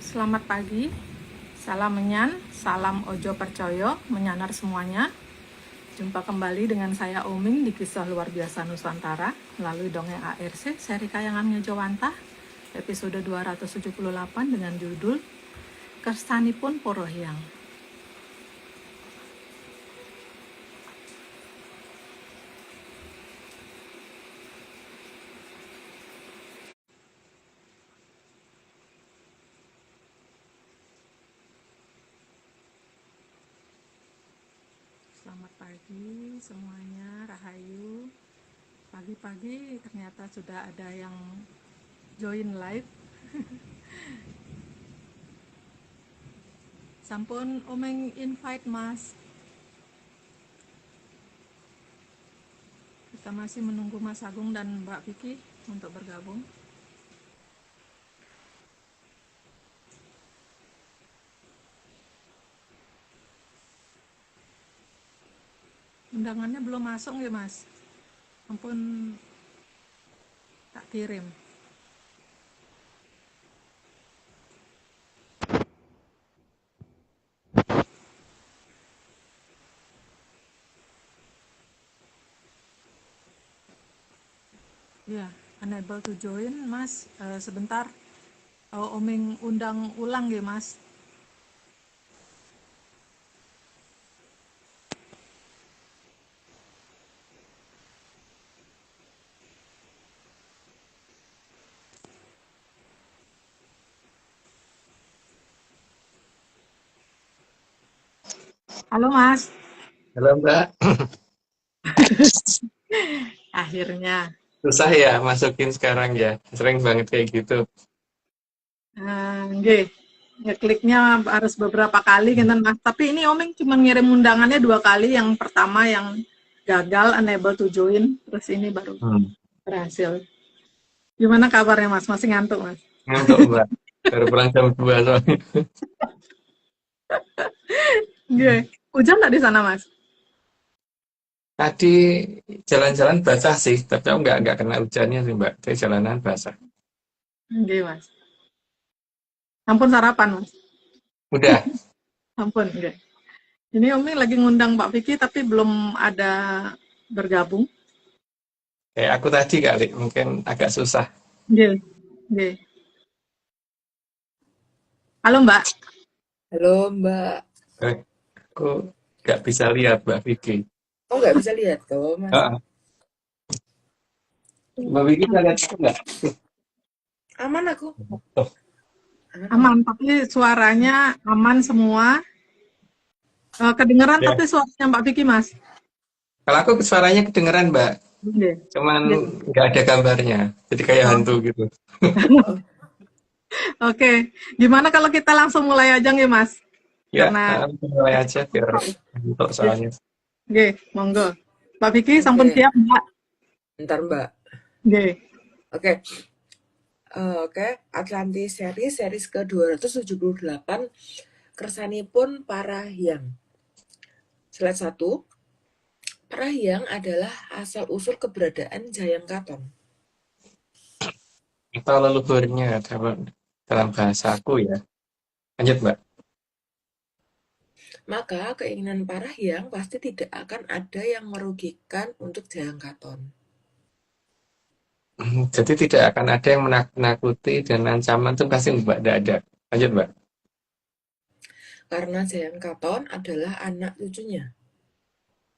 Selamat pagi, salam menyan, salam ojo percoyo, menyanar semuanya. Jumpa kembali dengan saya Oming di Kisah Luar Biasa Nusantara melalui Dongeng ARC, seri Kayangan Ngejowantah, episode 278 dengan judul Kersanipun Porohyang. Selamat pagi semuanya, Rahayu. Pagi-pagi ternyata sudah ada yang join live. Sampun Omeng invite Mas. Kita masih menunggu Mas Agung dan Mbak Vicky untuk bergabung. Undangannya belum masuk ya Mas? Ampun tak kirim. Ya, unable to join Mas. Sebentar. Omeng undang ulang ya Mas. Halo Mas. Halo Mbak, Akhirnya. susah ya masukin sekarang ya, sering banget kayak gitu. Nggih. Ngekliknya harus beberapa kali gitu Mas. Tapi ini Omeng cuma ngirim undangannya 2 kali. Yang pertama yang gagal unable to join, terus ini baru Hmm. berhasil. Gimana kabarnya Mas? Masih ngantuk Mas? Ngantuk Mbak, baru pulang jam 2 soalnya. Nggih. Hujan nggak di sana Mas? Tadi jalan-jalan basah sih, tapi aku nggak kena hujannya sih Mbak, tapi jalanan basah. Nggih Mas. Ampun sarapan Mas. Udah, Ampun, nggih. Ini Umi lagi ngundang Mbak Vicky tapi belum ada bergabung. kayak aku tadi kali, mungkin agak susah. Nggih. Nggih. Halo Mbak. Halo Mbak. Eh, aku nggak bisa lihat Mbak Vicky. Oh nggak bisa lihat tuh Mas. Ah, Mbak Vicky bisa lihat aku nggak? Aman aku. Oh, Aman, tapi suaranya aman semua. Kedengeran ya. tapi suaranya Mbak Vicky Mas. Kalau aku suaranya kedengeran Mbak, Nggih. cuman Nggih. nggak ada gambarnya, jadi kayak Oh, hantu gitu. Oh, oke. Gimana kalau kita langsung mulai aja nggih Mas? Ya, Karena mulai aja biar untuk soalnya. nggih, monggo. Mbak Vicky sampun oke. siap, Mbak? Ntar Mbak. Nggih. Oke. Oke. Atlantis series ke 278. Kersanipun Parahyang. Slide 1. Parahyang adalah asal-usul keberadaan Jayang Katon. Atau leluhurnya dalam bahasaku ya. Lanjut Mbak. Maka keinginan Parahyang pasti tidak akan ada yang merugikan untuk Jayang Katon. Jadi tidak akan ada yang menakuti dan ancaman itu pasti Mbak tidak ada. Lanjut Mbak. Karena Jayang Katon adalah anak cucunya.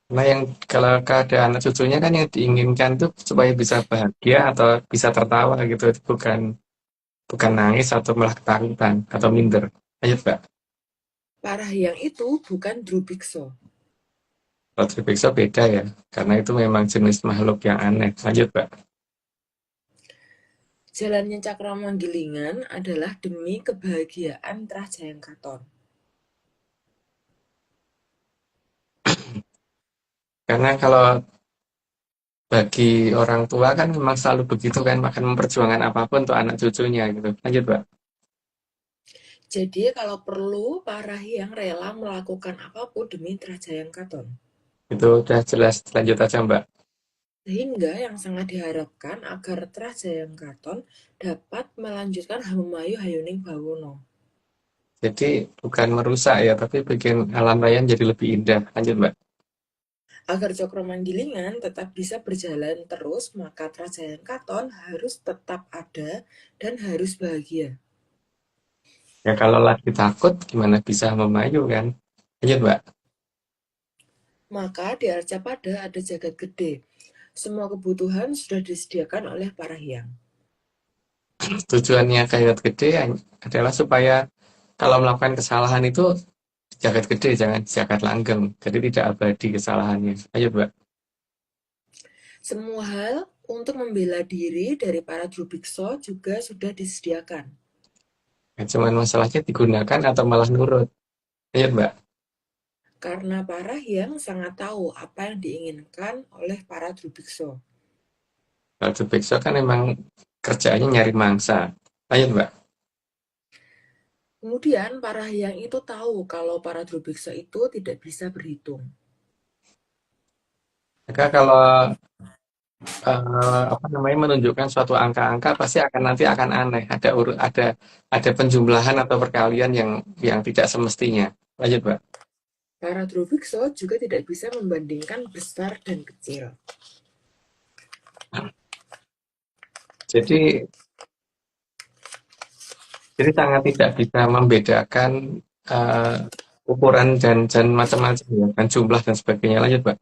Nah yang kalau ada anak cucunya kan yang diinginkan tuh supaya bisa bahagia atau bisa tertawa gitu. Bukan nangis atau malah ketakutan atau minder. Lanjut Mbak. Parahyang itu bukan Drubiksa. Kalau Tripixo beda ya. Karena itu memang jenis makhluk yang aneh. Lanjut Mbak. Jalannya Cakrawanggilingan adalah demi kebahagiaan Trajayang Katon. Karena kalau bagi orang tua kan memang selalu begitu kan, akan memperjuangkan apapun untuk anak cucunya gitu. Lanjut Mbak. Jadi kalau perlu Parahyang rela melakukan apapun demi Trajayang Katon. Itu udah jelas. Lanjut aja Mbak. Sehingga yang sangat diharapkan agar Trajayang Katon dapat melanjutkan Hamayu Hayuning Bawono. Jadi bukan merusak ya, tapi bikin alam raya jadi lebih indah. Lanjut, Mbak. Agar Cokro Manggilingan tetap bisa berjalan terus, maka Trajayang Katon harus tetap ada dan harus bahagia. Ya kalau lagi takut, gimana bisa memayu kan? Lanjut, Mbak. Maka di Arcapada ada jagat gede. Semua kebutuhan sudah disediakan oleh para hyang. Tujuannya kayak gede adalah supaya kalau melakukan kesalahan itu jagat gede, jangan jagat langgeng. Jadi tidak abadi kesalahannya. Ayo, Mbak. Semua hal untuk membela diri dari para Drubiksa juga sudah disediakan. Ya, cuman masalahnya digunakan atau malah nurut. Ayo, Mbak. Karena para hyang sangat tahu apa yang diinginkan oleh para Drubiksa. Kalau Bekso kan emang kerjaannya nyari mangsa. Ayo, Mbak. Kemudian para hyang itu tahu kalau para Drubiksa itu tidak bisa berhitung. Maka kalau apa namanya menunjukkan suatu angka-angka pasti akan nanti akan aneh. Ada penjumlahan atau perkalian yang tidak semestinya. Lanjut, Mbak. Para Drubiksa juga tidak bisa membandingkan besar dan kecil. Jadi jadi sangat tidak bisa membedakan eh, ukuran dan macam-macam ya, dan jumlah dan sebagainya. Lanjut, Mbak.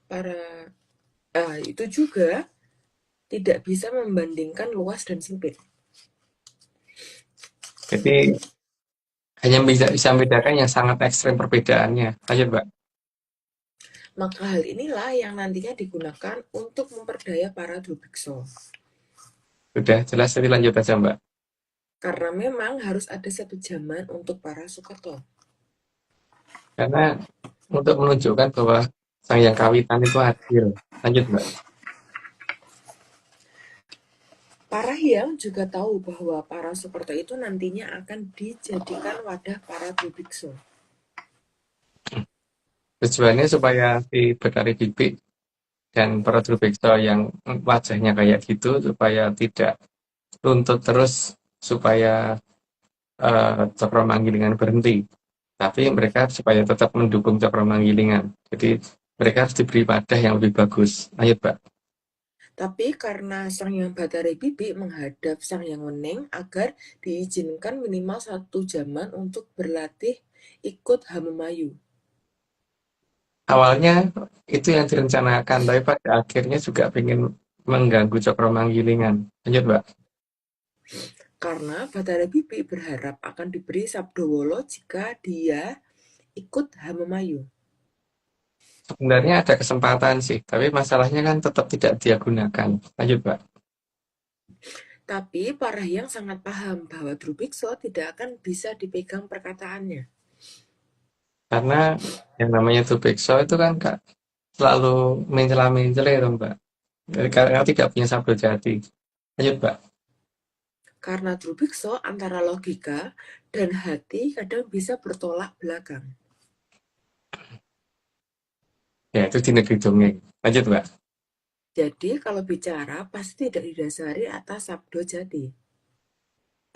Para itu juga tidak bisa membandingkan luas dan sempit. Jadi hanya bisa membedakan yang sangat ekstrem perbedaannya. Lanjut, Mbak. Maka hal inilah yang nantinya digunakan untuk memperdaya para Drubiksa. Sudah jelas, jadi lanjut aja, Mbak. Karena memang harus ada satu zaman untuk para Sukerto. Karena untuk menunjukkan bahwa sang yang kawitan itu adil. Lanjut, Mbak. Para hyang juga tahu bahwa para Sukerto itu nantinya akan dijadikan wadah para Drubiksa. Tujuannya supaya si Betari Bibik dan para Drubeksa yang wajahnya kayak gitu supaya tidak tuntut terus supaya Cokro berhenti. Tapi mereka supaya tetap mendukung Cokro Jadi mereka harus diberi wadah yang lebih bagus. Lanjut, Mbak. Tapi karena Sang Hyang Batara Bibi menghadap Sang Hyang Weneng agar diizinkan minimal 1 zaman untuk berlatih ikut Hamemayu. Awalnya itu yang direncanakan, tapi pada akhirnya juga ingin mengganggu Cokro Lanjut, Mbak. Karena Batara Bibi berharap akan diberi Sabdowolo jika dia ikut Hamemayu. Sebenarnya ada kesempatan sih, tapi masalahnya kan tetap tidak dia gunakan. Lanjut, Mbak. Tapi para hyang sangat paham bahwa Drubiksa tidak akan bisa dipegang perkataannya. Karena yang namanya Tubekso itu kan Kak, selalu mencela-mencela ya, Mbak. Karena tidak punya sabdo jati. Lanjut, Mbak. Karena Drubiksa antara logika dan hati kadang bisa bertolak belakang. Ya, itu di negeri dongeng. Lanjut, Mbak. Jadi kalau bicara pasti tidak didasari atas sabdo jati.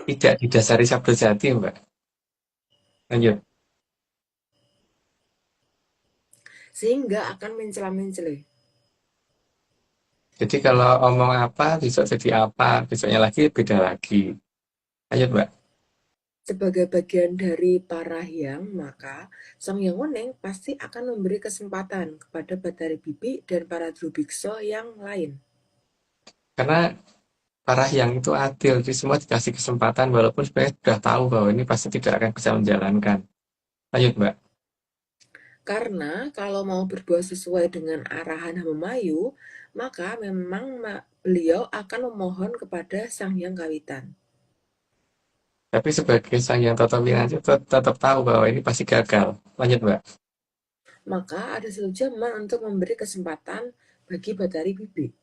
Tidak didasari sabdo jati, Mbak. Lanjut. Sehingga akan mencela-mencela. Jadi kalau omong apa, besok jadi apa, besoknya lagi beda lagi. Lanjut, Mbak. Sebagai bagian dari para hyang, maka Sang Hyang Weneng pasti akan memberi kesempatan kepada Batari Bibi dan para Drubiksa yang lain. Karena para yang itu adil, jadi semua dikasih kesempatan walaupun sebenarnya sudah tahu bahwa ini pasti tidak akan bisa menjalankan. Lanjut, Mbak. Karena kalau mau berbuat sesuai dengan arahan Hamemayu, maka memang beliau akan memohon kepada Sang Hyang Kawitan. Tapi sebagai sang yang tetap tetap tahu bahwa ini pasti gagal. Lanjut, Mbak. Maka ada 1 zaman untuk memberi kesempatan bagi Batari Bibi.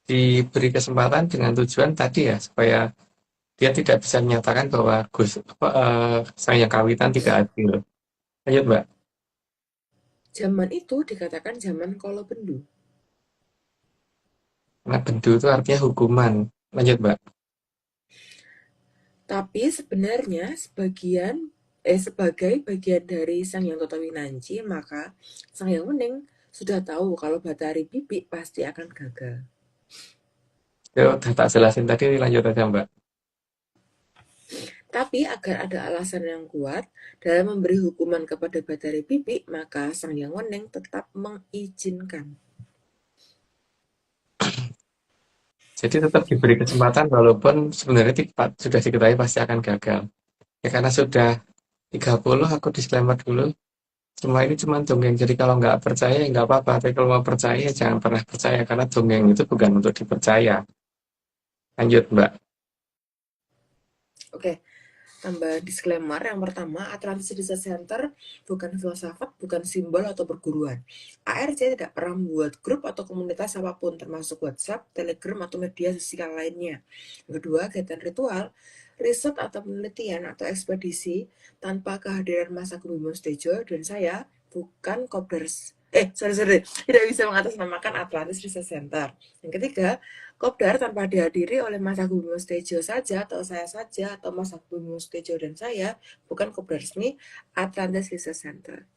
Diberi kesempatan dengan tujuan tadi ya, supaya dia tidak bisa menyatakan bahwa sang yang kawitan tidak adil. Lanjut, Mbak. Zaman itu dikatakan zaman Kolobendu. Karena bendu itu artinya hukuman. Lanjut, Mbak. Tapi sebenarnya sebagai bagian dari Sang Hyang Toto Winanci, maka Sang Hyang Wening sudah tahu kalau Bathari Bibi pasti akan gagal. Ya udah tak jelasin tadi, lanjut aja Mbak. Tapi agar ada alasan yang kuat dalam memberi hukuman kepada Bathari Bibi, maka Sang Hyang Wening tetap mengizinkan. Jadi tetap diberi kesempatan walaupun sebenarnya sudah diketahui pasti akan gagal. Ya karena sudah 30, aku disclaimer dulu. Ini cuma dongeng, jadi kalau nggak percaya ya nggak apa-apa. Tapi kalau mau percaya jangan pernah percaya, karena dongeng itu bukan untuk dipercaya. Lanjut Mbak. Oke, tambah disclaimer yang pertama, Atlantis Research Center bukan filsafat, bukan simbol atau perguruan. ARC tidak pernah membuat grup atau komunitas apapun, termasuk WhatsApp, Telegram, atau media sosial lainnya. Yang kedua, kegiatan ritual, riset atau penelitian atau ekspedisi tanpa kehadiran Mas Agung Bimo Sudjojo dan saya bukan kopdars. Tidak bisa mengatasnamakan Atlantis Research Center. Yang ketiga, Kopdar tanpa dihadiri oleh Mas Agung Bimo Sudjojo saja atau saya saja atau Mas Agung Bimo Sudjojo dan saya bukan Kopdar resmi Atlantis Research Center.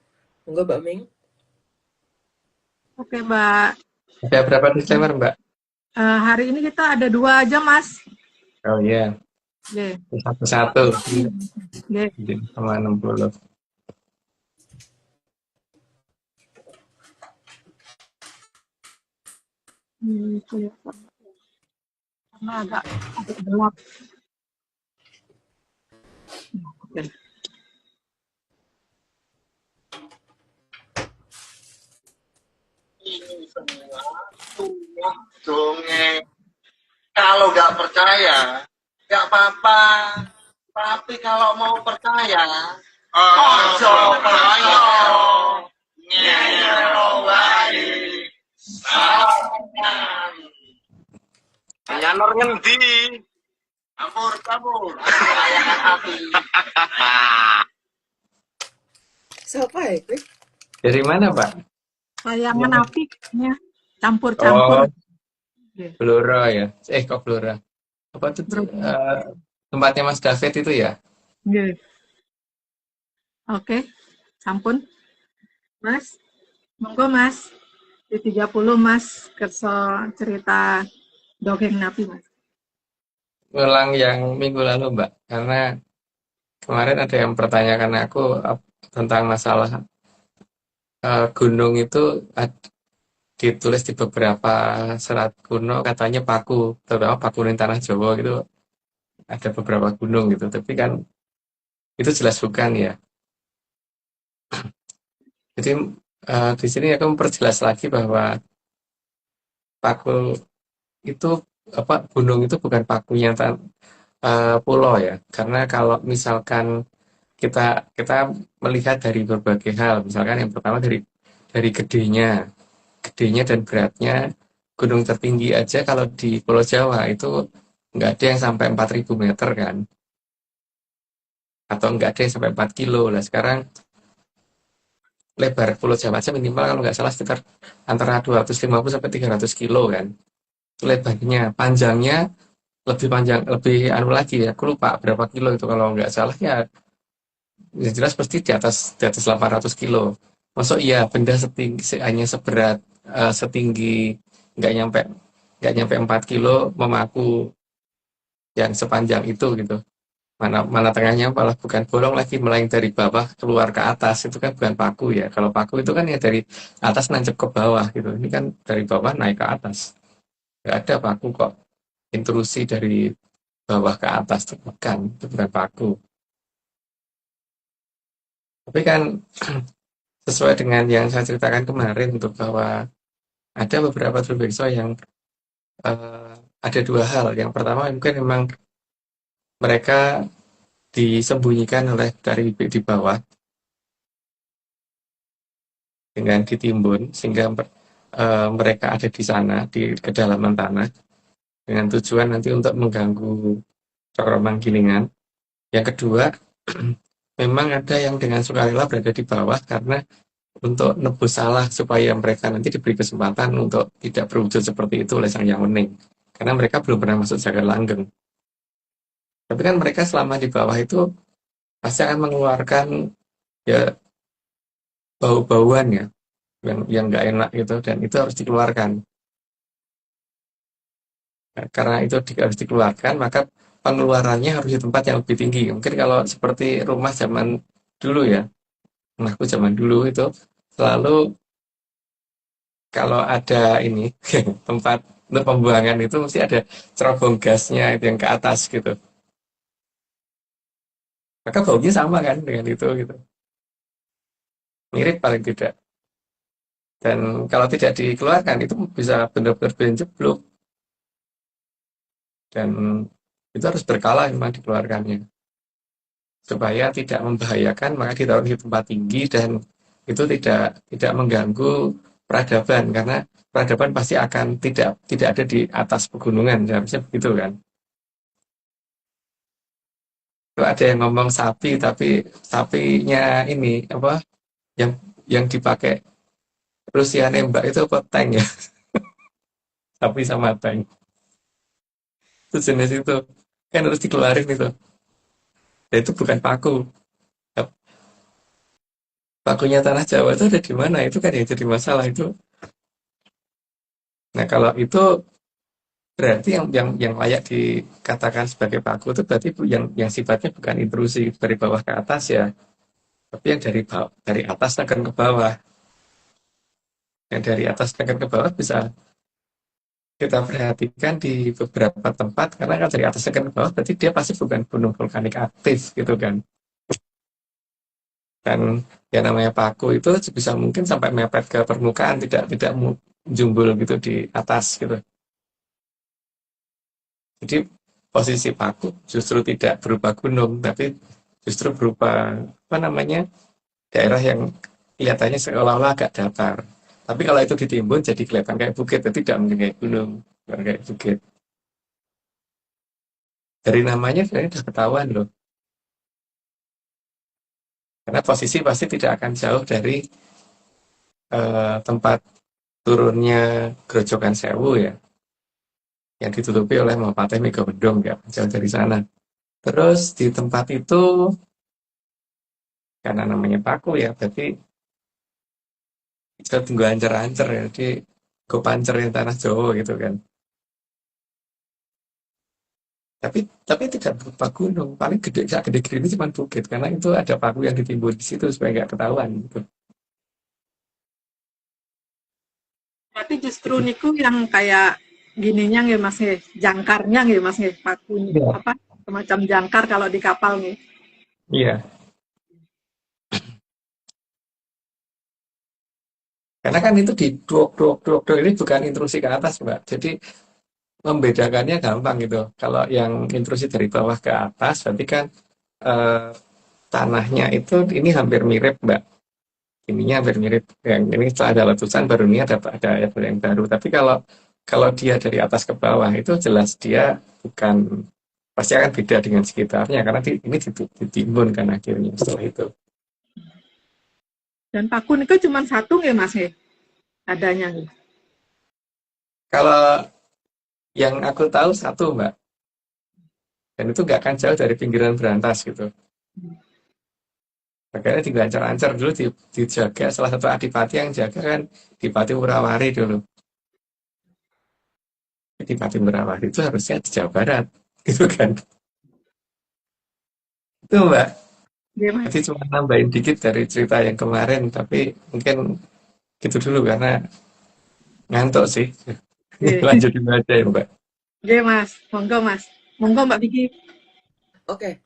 Monggo Mbak Ming. Oke, Mbak. Ada berapa disclaimer Mbak? Hari ini kita ada 2 aja, Mas. Oh iya, Oke. satu-satu. Oke. Sama 60. Karena agak gelap. Oke. Ini semua dongeng. Kalau nggak percaya, nggak apa-apa. Tapi kalau mau percaya, ojo percaya. Nyero wae. Nyanor ngendi? Kamur. Layangan api. Siapa ya, Gue? Dari mana Pak? Layangan Ya. api ya. Campur-campur. Oh, Blora ya. Kok Blora? Apa tuh? Tempatnya Mas David itu ya? Nggih. Oke, sampun. Mas, monggo Mas. Di 30 Mas kerso cerita dongeng nabi Mas. Ulang yang minggu lalu Mbak, karena kemarin ada yang pertanyakan aku tentang masalah gunung itu ditulis di beberapa serat kuno katanya Paku, terutama Pakuning Tanah Jawa gitu, ada beberapa gunung gitu, tapi kan itu jelas bukan ya. Jadi di sini aku memperjelas lagi bahwa Paku itu gunung itu bukan pakunya pulau ya, karena kalau misalkan kita melihat dari berbagai hal, misalkan yang pertama dari gedenya dan beratnya. Gunung tertinggi aja kalau di Pulau Jawa itu nggak ada yang sampai 4.000 meter kan, atau nggak ada yang sampai 4 kilo lah. Sekarang lebar Pulau Jawa aja minimal kalau nggak salah sekitar antara 250 sampai 300 kilo kan, itu lebarnya. Panjangnya lebih panjang, lebih anu lagi ya, aku lupa berapa kilo itu, kalau nggak salah ya jelas pasti di atas 800 kilo. Masuk iya benda hanya seberat setinggi nggak nyampe nggak nyampe 4 kilo memaku yang sepanjang itu gitu. Mana tengahnya malah bukan bolong lagi, melaing dari bawah keluar ke atas, itu kan bukan paku ya. Kalau paku itu kan ya dari atas nancep ke bawah gitu, ini kan dari bawah naik ke atas. Nggak ada paku kok intrusi dari bawah ke atas, itu bukan paku. Tapi kan sesuai dengan yang saya ceritakan kemarin untuk bahwa ada beberapa trubekso yang ada 2 hal. Yang pertama mungkin memang mereka disembunyikan oleh dari di bawah dengan ditimbun, sehingga mereka ada di sana di kedalaman tanah dengan tujuan nanti untuk mengganggu Cokro Manggilingan. Yang kedua, memang ada yang dengan sukarela berada di bawah karena untuk nebus salah, supaya mereka nanti diberi kesempatan untuk tidak berwujud seperti itu oleh Sang Hyang Wening, karena mereka belum pernah masuk Jagat Langgeng. Tapi kan mereka selama di bawah itu pasti akan mengeluarkan ya bau-bauan ya yang nggak enak gitu dan itu harus dikeluarkan. Nah, karena itu harus dikeluarkan, maka pengeluarannya harus di tempat yang lebih tinggi. Mungkin kalau seperti rumah zaman dulu ya, rumahku zaman dulu itu selalu kalau ada ini tempat untuk pembuangan itu mesti ada cerobong gasnya itu yang ke atas gitu. Maka baunya sama kan dengan itu gitu. Mirip paling tidak. Dan kalau tidak dikeluarkan itu bisa benar-benar benjeblok dan itu harus berkala memang dikeluarkannya. Supaya tidak membahayakan maka ditaruh di tempat tinggi dan itu tidak mengganggu peradaban karena peradaban pasti akan tidak ada di atas pegunungan seharusnya begitu kan. Kalau ada yang ngomong sapi tapi sapinya ini apa yang dipakai Rusia nembak itu apa tank ya, sapi sama tank itu jenis itu kan harus dikeluarin itu. Dan itu bukan paku. Pakunya tanah Jawa itu ada di mana? Itu kan yang jadi masalah itu. Nah, kalau itu berarti yang layak dikatakan sebagai paku itu berarti yang sifatnya bukan intrusi dari bawah ke atas ya, tapi yang dari atas akan ke bawah. Yang dari atas akan ke bawah bisa kita perhatikan di beberapa tempat karena kan dari atas akan ke bawah berarti dia pasti bukan gunung vulkanik aktif gitu kan. Dan yang namanya paku itu bisa mungkin sampai mepet ke permukaan, tidak jumbul gitu di atas gitu. Jadi posisi paku justru tidak berupa gunung, tapi justru berupa apa namanya daerah yang kelihatannya seolah-olah agak datar. Tapi kalau itu ditimbun jadi kelihatan kayak bukit, itu tidak mungkin kayak gunung, bukan kayak bukit. Dari namanya sebenarnya sudah ketahuan loh. Karena posisi pasti tidak akan jauh dari tempat turunnya Grojogan Sewu ya, yang ditutupi oleh Mapate Megawendong ya, jauh dari sana. Terus di tempat itu karena namanya paku ya, berarti bisa tunggu ancer-ancer ya, jadi go pancerin tanah Jawa gitu kan. Tapi tidak berupa gunung, paling gede ini cuma bukit karena itu ada paku yang ditimbun di situ supaya nggak ketahuan gitu. Berarti justru niku yang kayak gininya nggih Mas nggih, jangkarnya nggih Mas nggih, paku Iya. apa semacam jangkar kalau di kapal nggih. Iya, karena kan itu di dok ini bukan intrusi ke atas Mbak. Jadi membedakannya gampang gitu. Kalau yang intrusi dari bawah ke atas berarti kan eh, tanahnya itu ini hampir mirip Mbak. Ininya hampir mirip. Yang ini setelah ada letusan baru ini ada yang baru. Tapi kalau dia dari atas ke bawah itu jelas dia bukan pasti akan beda dengan sekitarnya karena ini ditimbun kan akhirnya setelah itu. Dan paku niku cuma satu nggih Mas nggih, adanya nggih. Kalau yang aku tahu satu Mbak, dan itu nggak akan jauh dari pinggiran Berantas gitu. Makanya tinggal ancar-ancar dulu dijaga, salah satu adipati yang jaga kan Adipati Murawari dulu. Adipati Murawari itu harusnya di Jawa Barat, gitu kan. Itu Mbak, Nggih Mas. nanti cuma nambahin dikit dari cerita yang kemarin, tapi mungkin gitu dulu karena ngantuk sih. Nggih. Lanjutin aja ya Mbak. Nggih Mas, monggo Mas. Monggo Mbak Vicky. Oke,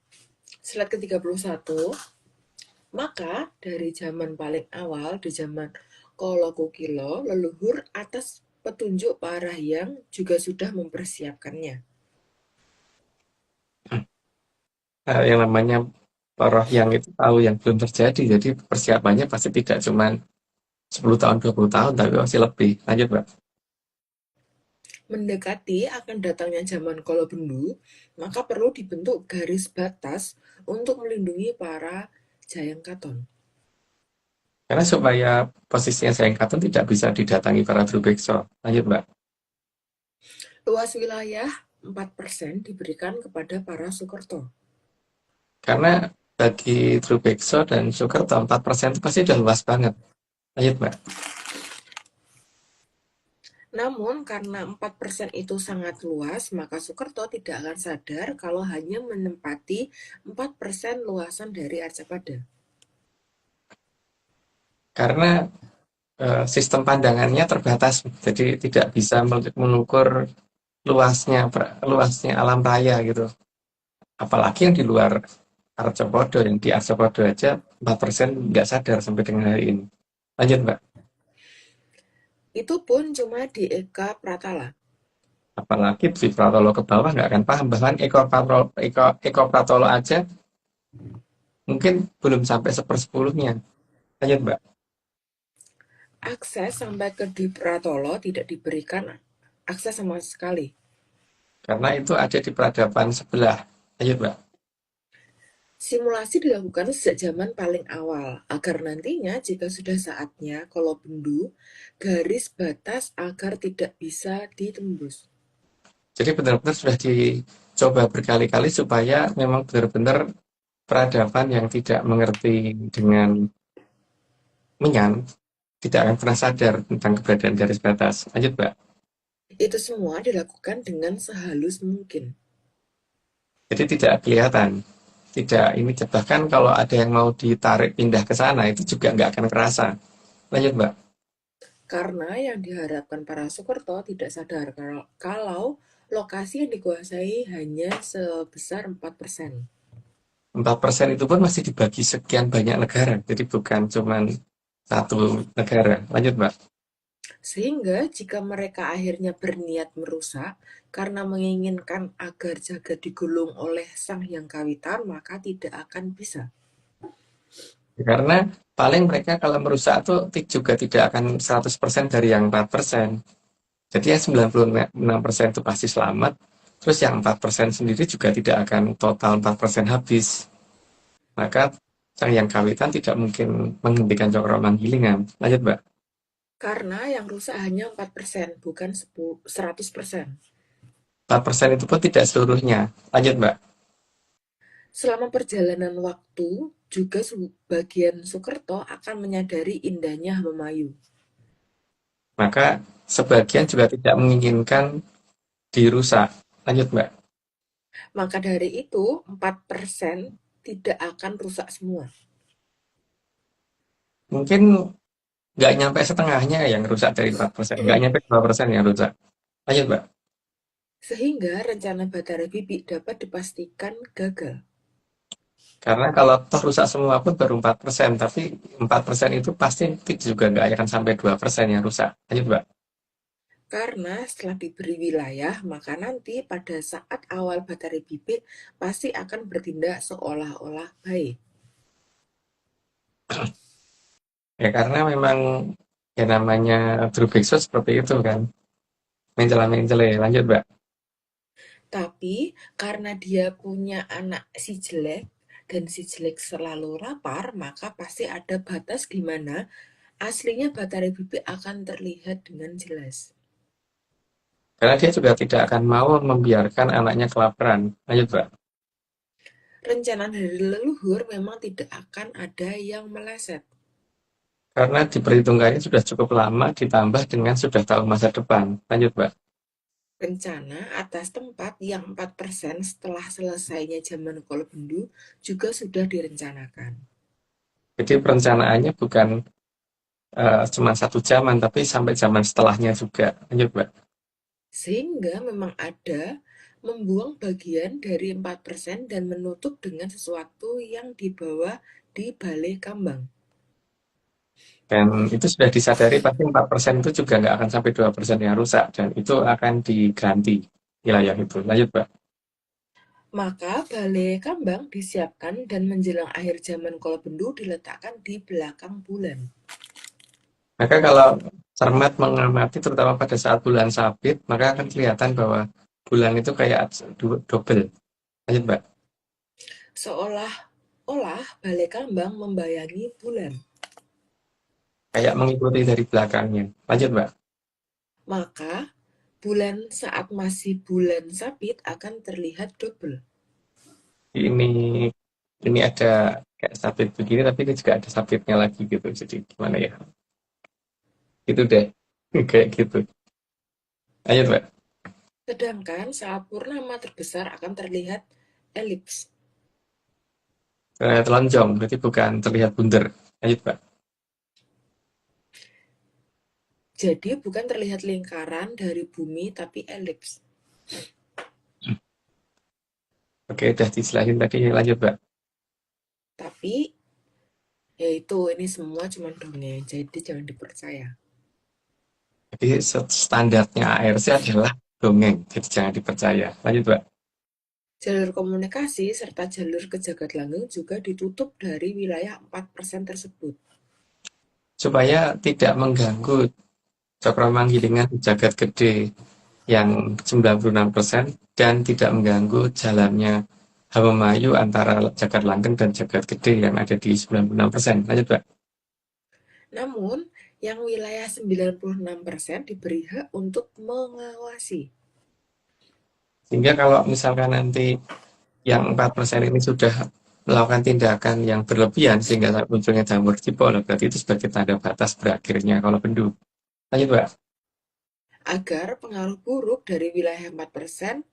slide ke-31. Maka dari zaman paling awal, di zaman Kolo Kukilo, leluhur atas petunjuk para hyang juga sudah mempersiapkannya. Nah, yang namanya Roh yang itu tahu yang belum terjadi, jadi persiapannya pasti tidak cuma 10 tahun, 20 tahun, tapi masih lebih. Lanjut Mbak. Mendekati akan datangnya zaman Kolo Bendu, maka perlu dibentuk garis batas untuk melindungi para Jayang Katon. Karena supaya posisinya Sayang Katun tidak bisa didatangi para Drubeksa. Lanjut Mbak. Luas wilayah 4% diberikan kepada para Sukerto. Karena bagi Drubekso dan Sukerto 4% itu pasti udah luas banget. Lanjut, Mbak. Namun karena 4% itu sangat luas, maka Sukerto tidak akan sadar kalau hanya menempati 4% luasan dari Arcapada. Karena sistem pandangannya terbatas, jadi tidak bisa mengukur luasnya alam raya gitu. Apalagi yang di luar Arcopodo, yang di Arcopodo aja 4% nggak sadar sampai dengan hari ini. Lanjut, Mbak. Itu pun cuma di Eka Pratala. Apalagi Dwi Pratolo ke bawah nggak akan paham. Bahkan Eko Pratolo aja mungkin belum sampai 1/10-nya. Lanjut, Mbak. Akses sampai ke Dwi Pratolo tidak diberikan akses sama sekali. Karena itu ada di peradaban sebelah. Lanjut, Mbak. Simulasi dilakukan sejak zaman paling awal, agar nantinya jika sudah saatnya Kolobendu, garis batas agar tidak bisa ditembus. Jadi benar-benar sudah dicoba berkali-kali supaya memang benar-benar peradaban yang tidak mengerti dengan menyan tidak akan pernah sadar tentang keberadaan garis batas. Lanjut, Mbak. Itu semua dilakukan dengan sehalus mungkin. Jadi tidak kelihatan. Tidak ini bahkan kalau ada yang mau ditarik pindah ke sana itu juga nggak akan kerasa. Lanjut, Mbak. Karena yang diharapkan para Sukerto tidak sadar kalau lokasi yang dikuasai hanya sebesar 4%. 4% itu pun masih dibagi sekian banyak negara. Jadi bukan cuma satu negara. Lanjut, Mbak. Sehingga jika mereka akhirnya berniat merusak karena menginginkan agar jagat digulung oleh Sang Hyang Kawitan, maka tidak akan bisa. Karena paling mereka kalau merusak itu juga tidak akan 100% dari yang 4%. Jadi yang 96% itu pasti selamat. Terus yang 4% sendiri juga tidak akan total 4% habis. Maka Sang Hyang Kawitan tidak mungkin menghentikan Cokro Manggilingan. Lanjut, Mbak. Karena yang rusak hanya 4%, bukan 100%. 4% itu pun tidak seluruhnya. Lanjut, Mbak. Selama perjalanan waktu, juga sebagian Sukerto akan menyadari indahnya Memayu. Maka sebagian juga tidak menginginkan dirusak. Lanjut, Mbak. Maka dari itu, 4% tidak akan rusak semua. Mungkin nggak nyampe setengahnya yang rusak dari 4%. Nggak nyampe 2% yang rusak. Lanjut, Mbak. Sehingga rencana Batara Bibi dapat dipastikan gagal. Karena kalau toh rusak semua pun baru 4%, tapi 4% itu pasti juga nggak akan sampai 2% yang rusak. Lanjut, Mbak. Karena setelah diberi wilayah, maka nanti pada saat awal Batara Bibi pasti akan bertindak seolah-olah baik. Ya karena memang ya namanya Drubekso seperti itu kan. Mencela-mencele. Lanjut, Mbak. Tapi karena dia punya anak si jelek, dan si jelek selalu lapar, maka pasti ada batas di mana aslinya Batara Bibi akan terlihat dengan jelas. Karena dia juga tidak akan mau membiarkan anaknya kelaparan. Lanjut, Mbak. Rencana dari leluhur memang tidak akan ada yang meleset. Karena diperhitungkannya sudah cukup lama ditambah dengan sudah tahu masa depan. Lanjut, Mbak. Rencana atas tempat yang 4% setelah selesainya zaman Kolobendu juga sudah direncanakan. Jadi perencanaannya bukan cuma satu zaman, tapi sampai zaman setelahnya juga. Lanjut, Mbak. Sehingga memang ada membuang bagian dari 4% dan menutup dengan sesuatu yang dibawa di balai kambang. Dan itu sudah disadari pasti 4% itu juga nggak akan sampai 2% yang rusak. Dan itu akan diganti wilayah itu. Lanjut, Mbak. Maka balai kambang disiapkan dan menjelang akhir zaman Kolobendu diletakkan di belakang bulan. Maka kalau cermat mengamati terutama pada saat bulan sabit, maka akan kelihatan bahwa bulan itu kayak double. Lanjut, Mbak. Seolah-olah balai kambang membayangi bulan. Kayak mengikuti dari belakangnya. Lanjut, Mbak. Maka Bulan saat masih bulan sabit akan terlihat double. Ini ada kayak sabit begini, tapi juga ada sabitnya lagi gitu. Jadi gimana ya? Itu deh, kayak gitu. Ayo, Mbak. Sedangkan saat purnama terbesar akan terlihat elips. Terlihat lonjong, berarti bukan terlihat bundar. Ayo, Mbak. Jadi bukan terlihat lingkaran dari bumi tapi elips. Oke, udah diselahin tadi. Lanjut, Mbak. Tapi yaitu ini semua cuma dongeng, jadi jangan dipercaya. Jadi standarnya ARC adalah dongeng, jadi jangan dipercaya. Lanjut, Mbak. Jalur komunikasi serta jalur ke jagat langgeng juga ditutup dari wilayah 4% tersebut. Supaya tidak mengganggu cakrawala di jagat gede yang 96% dan tidak mengganggu jalannya Hawamayu antara jagat langgeng dan jagat gede yang ada di 96%. Lanjut, Mbak. Namun, yang wilayah 96% diberi hak untuk mengawasi. Sehingga kalau misalkan nanti yang 4% ini sudah melakukan tindakan yang berlebihan sehingga munculnya jamur jebol, berarti itu sebagai tanda batas berakhirnya kalau bendu. Lanjut, Mbak. Agar pengaruh buruk dari wilayah 4%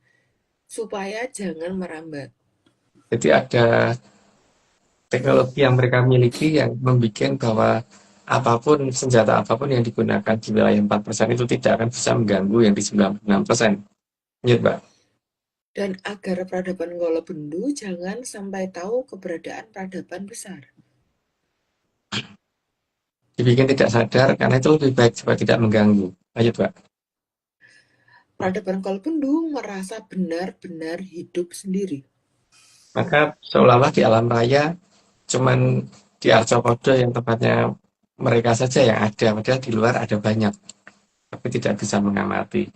supaya jangan merambat. Jadi ada teknologi yang mereka miliki yang membuat bahwa apapun, senjata apapun yang digunakan di wilayah 4% itu tidak akan bisa mengganggu yang di 96%. Lanjut, Mbak. Dan agar peradaban Ngolobendu jangan sampai tahu keberadaan peradaban besar. Dibikin tidak sadar karena itu lebih baik supaya tidak mengganggu. Lanjut, Mbak. Peradaban Ngolobendu merasa benar-benar hidup sendiri. Maka seolah-olah di alam raya cuman di Arcopodo yang tempatnya mereka saja yang ada, padahal di luar ada banyak, tapi tidak bisa mengamati.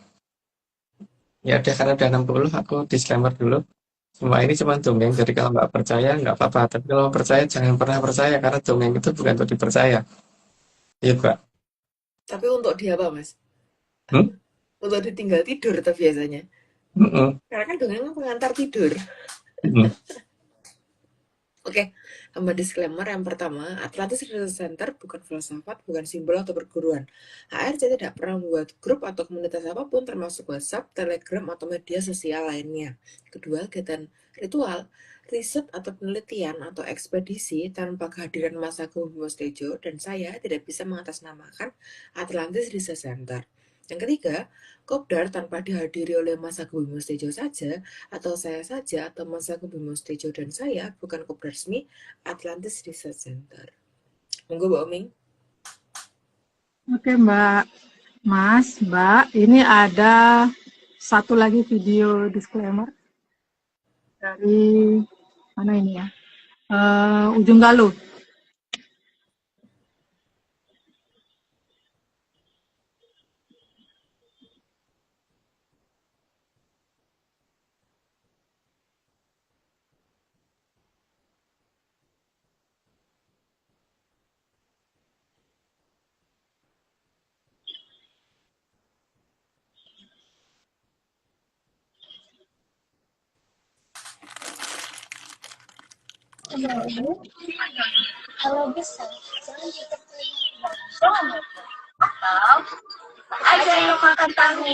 Ya udah, karena udah 60, aku disclaimer dulu. Semua ini cuma dongeng, jadi kalau nggak percaya nggak apa-apa. Tapi kalau percaya jangan pernah percaya, karena dongeng itu bukan untuk dipercaya. Iya, Pak. Tapi untuk dia apa, Mas? Hmm? Untuk ditinggal tidur tuh biasanya. Mm-mm. Karena kan dongeng pengantar tidur. Mm-mm. Oke, sama disclaimer yang pertama, Atlantis Research Center bukan filsafat, bukan simbol atau perguruan. HRC tidak pernah membuat grup atau komunitas apapun termasuk WhatsApp, Telegram, atau media sosial lainnya. Kedua, kegiatan ritual, riset atau penelitian atau ekspedisi tanpa kehadiran Mas Agung Bimo Tejo dan saya tidak bisa mengatasnamakan Atlantis Research Center. Yang ketiga, Kopdar tanpa dihadiri oleh Mas Agung Bimo Tejo saja atau saya saja atau Mas Agung Bimo Tejo dan saya bukan Kopdar resmi Atlantis Research Center. Monggo Mbak Oming. Oke Mbak, Mas, Mbak, ini ada satu lagi video disclaimer dari mana ini ya? Ujung Galuh. Kalau bisa, jangan dipercaya atau aja yang makan tahu.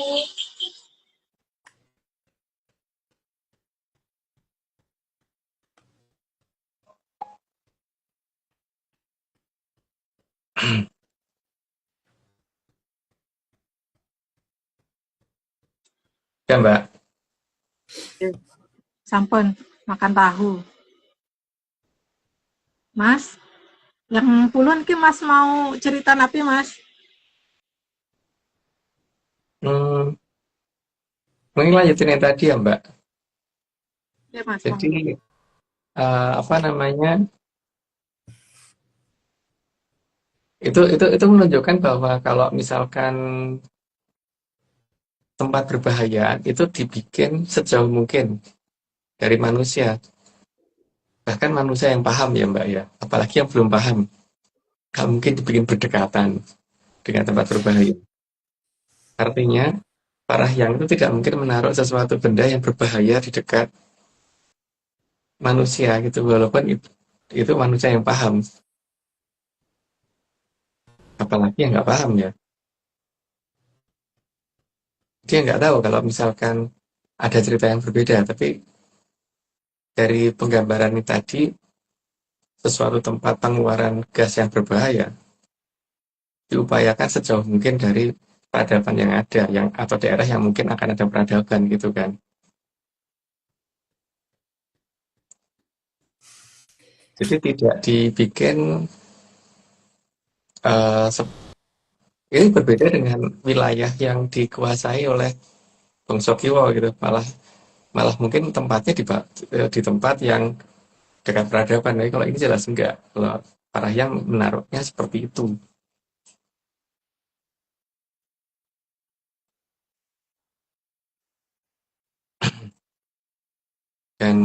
Ya, Mbak. Sampun makan tahu. Mas, yang puluhan ki Mas mau cerita napi Mas? Mungkin lanjutin yang tadi ya, Mbak. Ya Mas. Jadi apa namanya? Itu menunjukkan bahwa kalau misalkan tempat berbahaya itu dibikin sejauh mungkin dari manusia. Bahkan manusia yang paham ya, Mbak ya. Apalagi yang belum paham. Nggak mungkin dibikin berdekatan dengan tempat berbahaya. Artinya Parahyang itu tidak mungkin menaruh sesuatu benda yang berbahaya di dekat manusia gitu, walaupun itu manusia yang paham, apalagi yang nggak paham ya. Dia nggak tahu kalau misalkan ada cerita yang berbeda, tapi dari penggambaran ini tadi, sesuatu tempat pengeluaran gas yang berbahaya diupayakan sejauh mungkin dari peradaban yang ada, yang atau daerah yang mungkin akan ada peradaban gitu kan. Jadi tidak dibikin eh, ini berbeda dengan wilayah yang dikuasai oleh Bangsa Kiwa gitu, malah malah mungkin tempatnya di tempat yang dekat peradaban. Tapi kalau ini jelas enggak. Kalau Parahyang menaruhnya seperti itu. Dan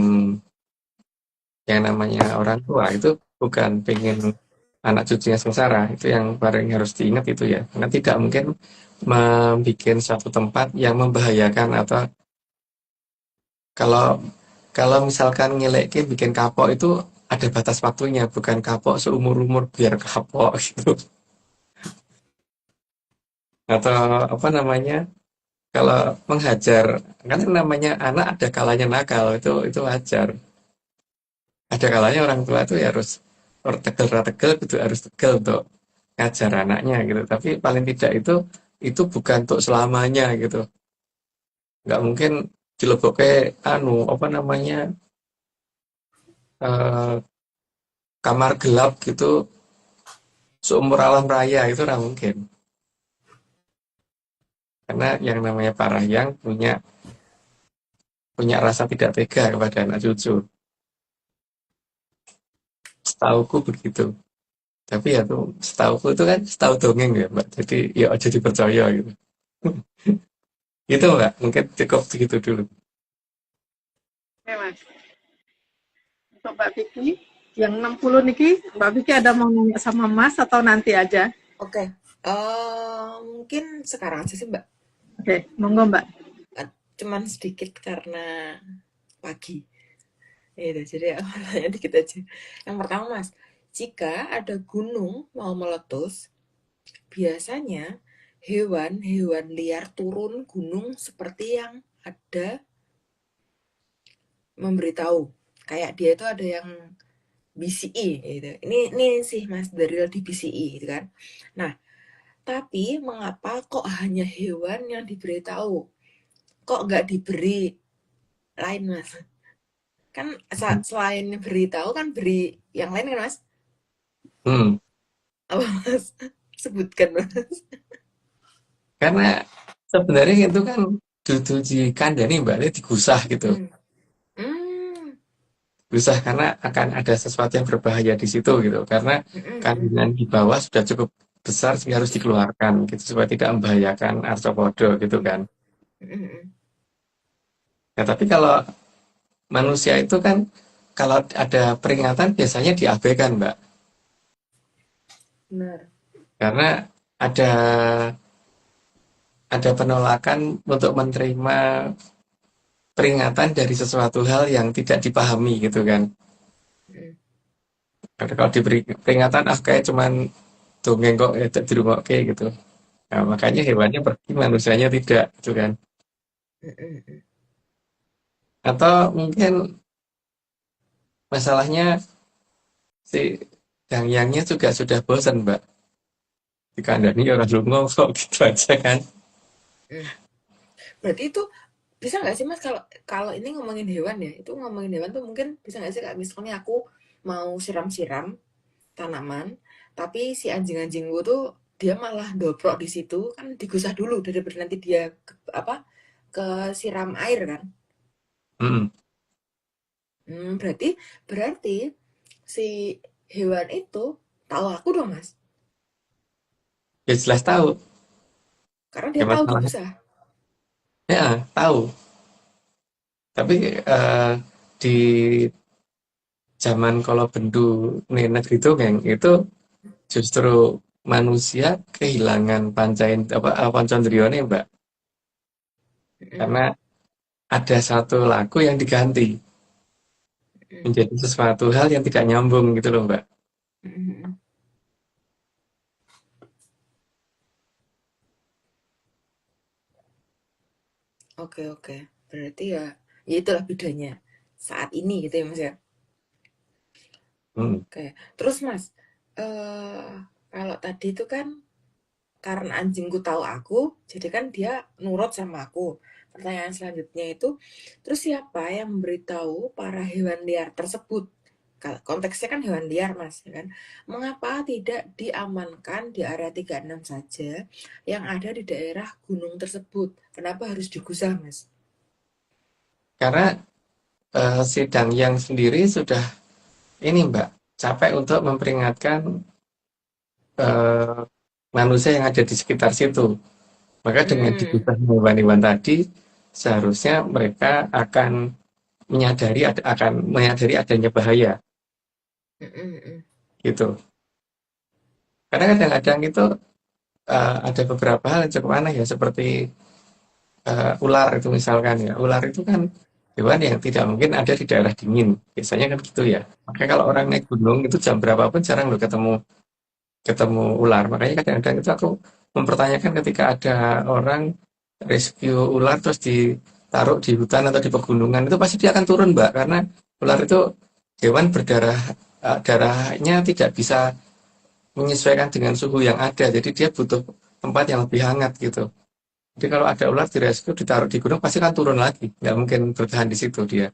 yang namanya orang tua itu bukan pengen anak cucunya sengsara. Itu yang paling harus diingat itu ya. Karena tidak mungkin membuat suatu tempat yang membahayakan, atau kalau kalau misalkan ngelekin bikin kapok itu ada batas waktunya, bukan kapok seumur-umur biar kapok gitu. Atau apa namanya? Kalau menghajar, kan namanya anak ada kalanya nakal, itu wajar. Ada kalanya orang tua itu ya harus tegel gitu, harus tegel untuk ngajar anaknya gitu. Tapi paling tidak itu bukan untuk selamanya gitu. Nggak mungkin dileboknya apa namanya, eh, kamar gelap gitu seumur alam raya, itu nggak mungkin. Karena yang namanya Parahyang punya punya rasa tidak tega kepada anak cucu. Setauku begitu. Tapi ya tuh setauku itu kan setahu dongeng ya Mbak. Jadi ya aja dipercaya gitu. Gitu Mbak. Mungkin cukup segitu dulu. Oke, Mas. Untuk Mbak Vicky, yang 60 niki, Mbak Vicky ada mau nanya sama Mas atau nanti aja? Oke, mungkin sekarang aja sih Mbak. Oke, monggo Mbak. Cuman sedikit karena pagi. Ya, jadi aku tanya dikit aja. Yang pertama Mas, jika ada gunung mau meletus, biasanya hewan-hewan liar turun gunung seperti yang ada memberitahu. Kayak dia itu ada yang BCI gitu. Ini sih Mas dari di BCI gitu kan. Nah, tapi mengapa kok hanya hewan yang diberitahu? Kok nggak diberi lain Mas? Kan selain beritahu kan beri yang lain kan Mas? Hmm. Apa Mas? Sebutkan Mas. Karena sebenarnya itu kan dudu di kandani Mbak, ini digusah gitu. Hmm. Hmm. Gusah karena akan ada sesuatu yang berbahaya di situ gitu. Karena kandungan di bawah sudah cukup besar sehingga harus dikeluarkan gitu supaya tidak membahayakan arthropoda gitu kan. Nah, tapi kalau manusia itu kan kalau ada peringatan biasanya diabaikan, Mbak. Benar. Karena ada penolakan untuk menerima peringatan dari sesuatu hal yang tidak dipahami gitu kan. Karena kalau diberi peringatan, kayak cuman dongeng kok, ya di rumah kayak gitu. Nah, makanya hewannya pergi, manusianya tidak, gitu kan. Atau mungkin masalahnya si Dangyangnya juga sudah bosan, Mbak. Dikandani orang lungo kok gitu aja kan. Berarti itu bisa nggak sih Mas kalau kalau ini ngomongin hewan ya, itu ngomongin hewan tuh mungkin bisa nggak sih kayak misalnya aku mau siram-siram tanaman, tapi si anjing-anjingku tuh dia malah dobrok di situ kan digusah dulu daripada nanti dia ke siram air kan. Hmm. Berarti berarti si hewan itu tahu aku dong Mas, Ya jelas tahu. karena Ya dia tahu masalahnya, digusah. ya tahu. Tapi di zaman kalau bendu nenek itu Geng, itu justru manusia kehilangan pancandriyane Mbak. Mm-mm. karena ada satu lagu yang diganti Mm-mm. menjadi sesuatu hal yang tidak nyambung gitu loh Mbak. Mm-mm. Oke, oke. Berarti ya, ya itulah bedanya saat ini gitu ya Mas ya. Hmm. Oke. Terus Mas, kalau tadi itu kan karena anjingku tahu aku, jadi kan dia nurut sama aku. Pertanyaan selanjutnya itu, terus siapa yang memberitahu para hewan liar tersebut? Konteksnya kan hewan liar, Mas, ya kan? Mengapa tidak diamankan di area 36 saja yang ada di daerah gunung tersebut? Kenapa harus digusah, Mas? Karena si Dangyang sendiri sudah ini Mbak, capek untuk memperingatkan eh, manusia yang ada di sekitar situ. Maka dengan Hmm, digubah hewan-hewan tadi, seharusnya mereka akan menyadari adanya bahaya mm, mm, mm. gitu. Karena kadang-kadang itu ada beberapa hal yang cukup aneh ya, seperti ular itu misalkan ya. Ular itu kan hewan yang tidak mungkin ada di daerah dingin. Biasanya kan gitu ya. Makanya kalau orang naik gunung itu jam berapapun jarang loh ketemu ketemu ular. Makanya kadang-kadang itu aku mempertanyakan ketika ada orang rescue ular terus ditaruh di hutan atau di pegunungan itu pasti dia akan turun, Mbak, karena ular itu hewan berdarah darahnya tidak bisa menyesuaikan dengan suhu yang ada. Jadi dia butuh tempat yang lebih hangat gitu. Jadi kalau ada ular di rescue ditaruh di gunung pasti kan turun lagi. Nggak mungkin bertahan di situ dia.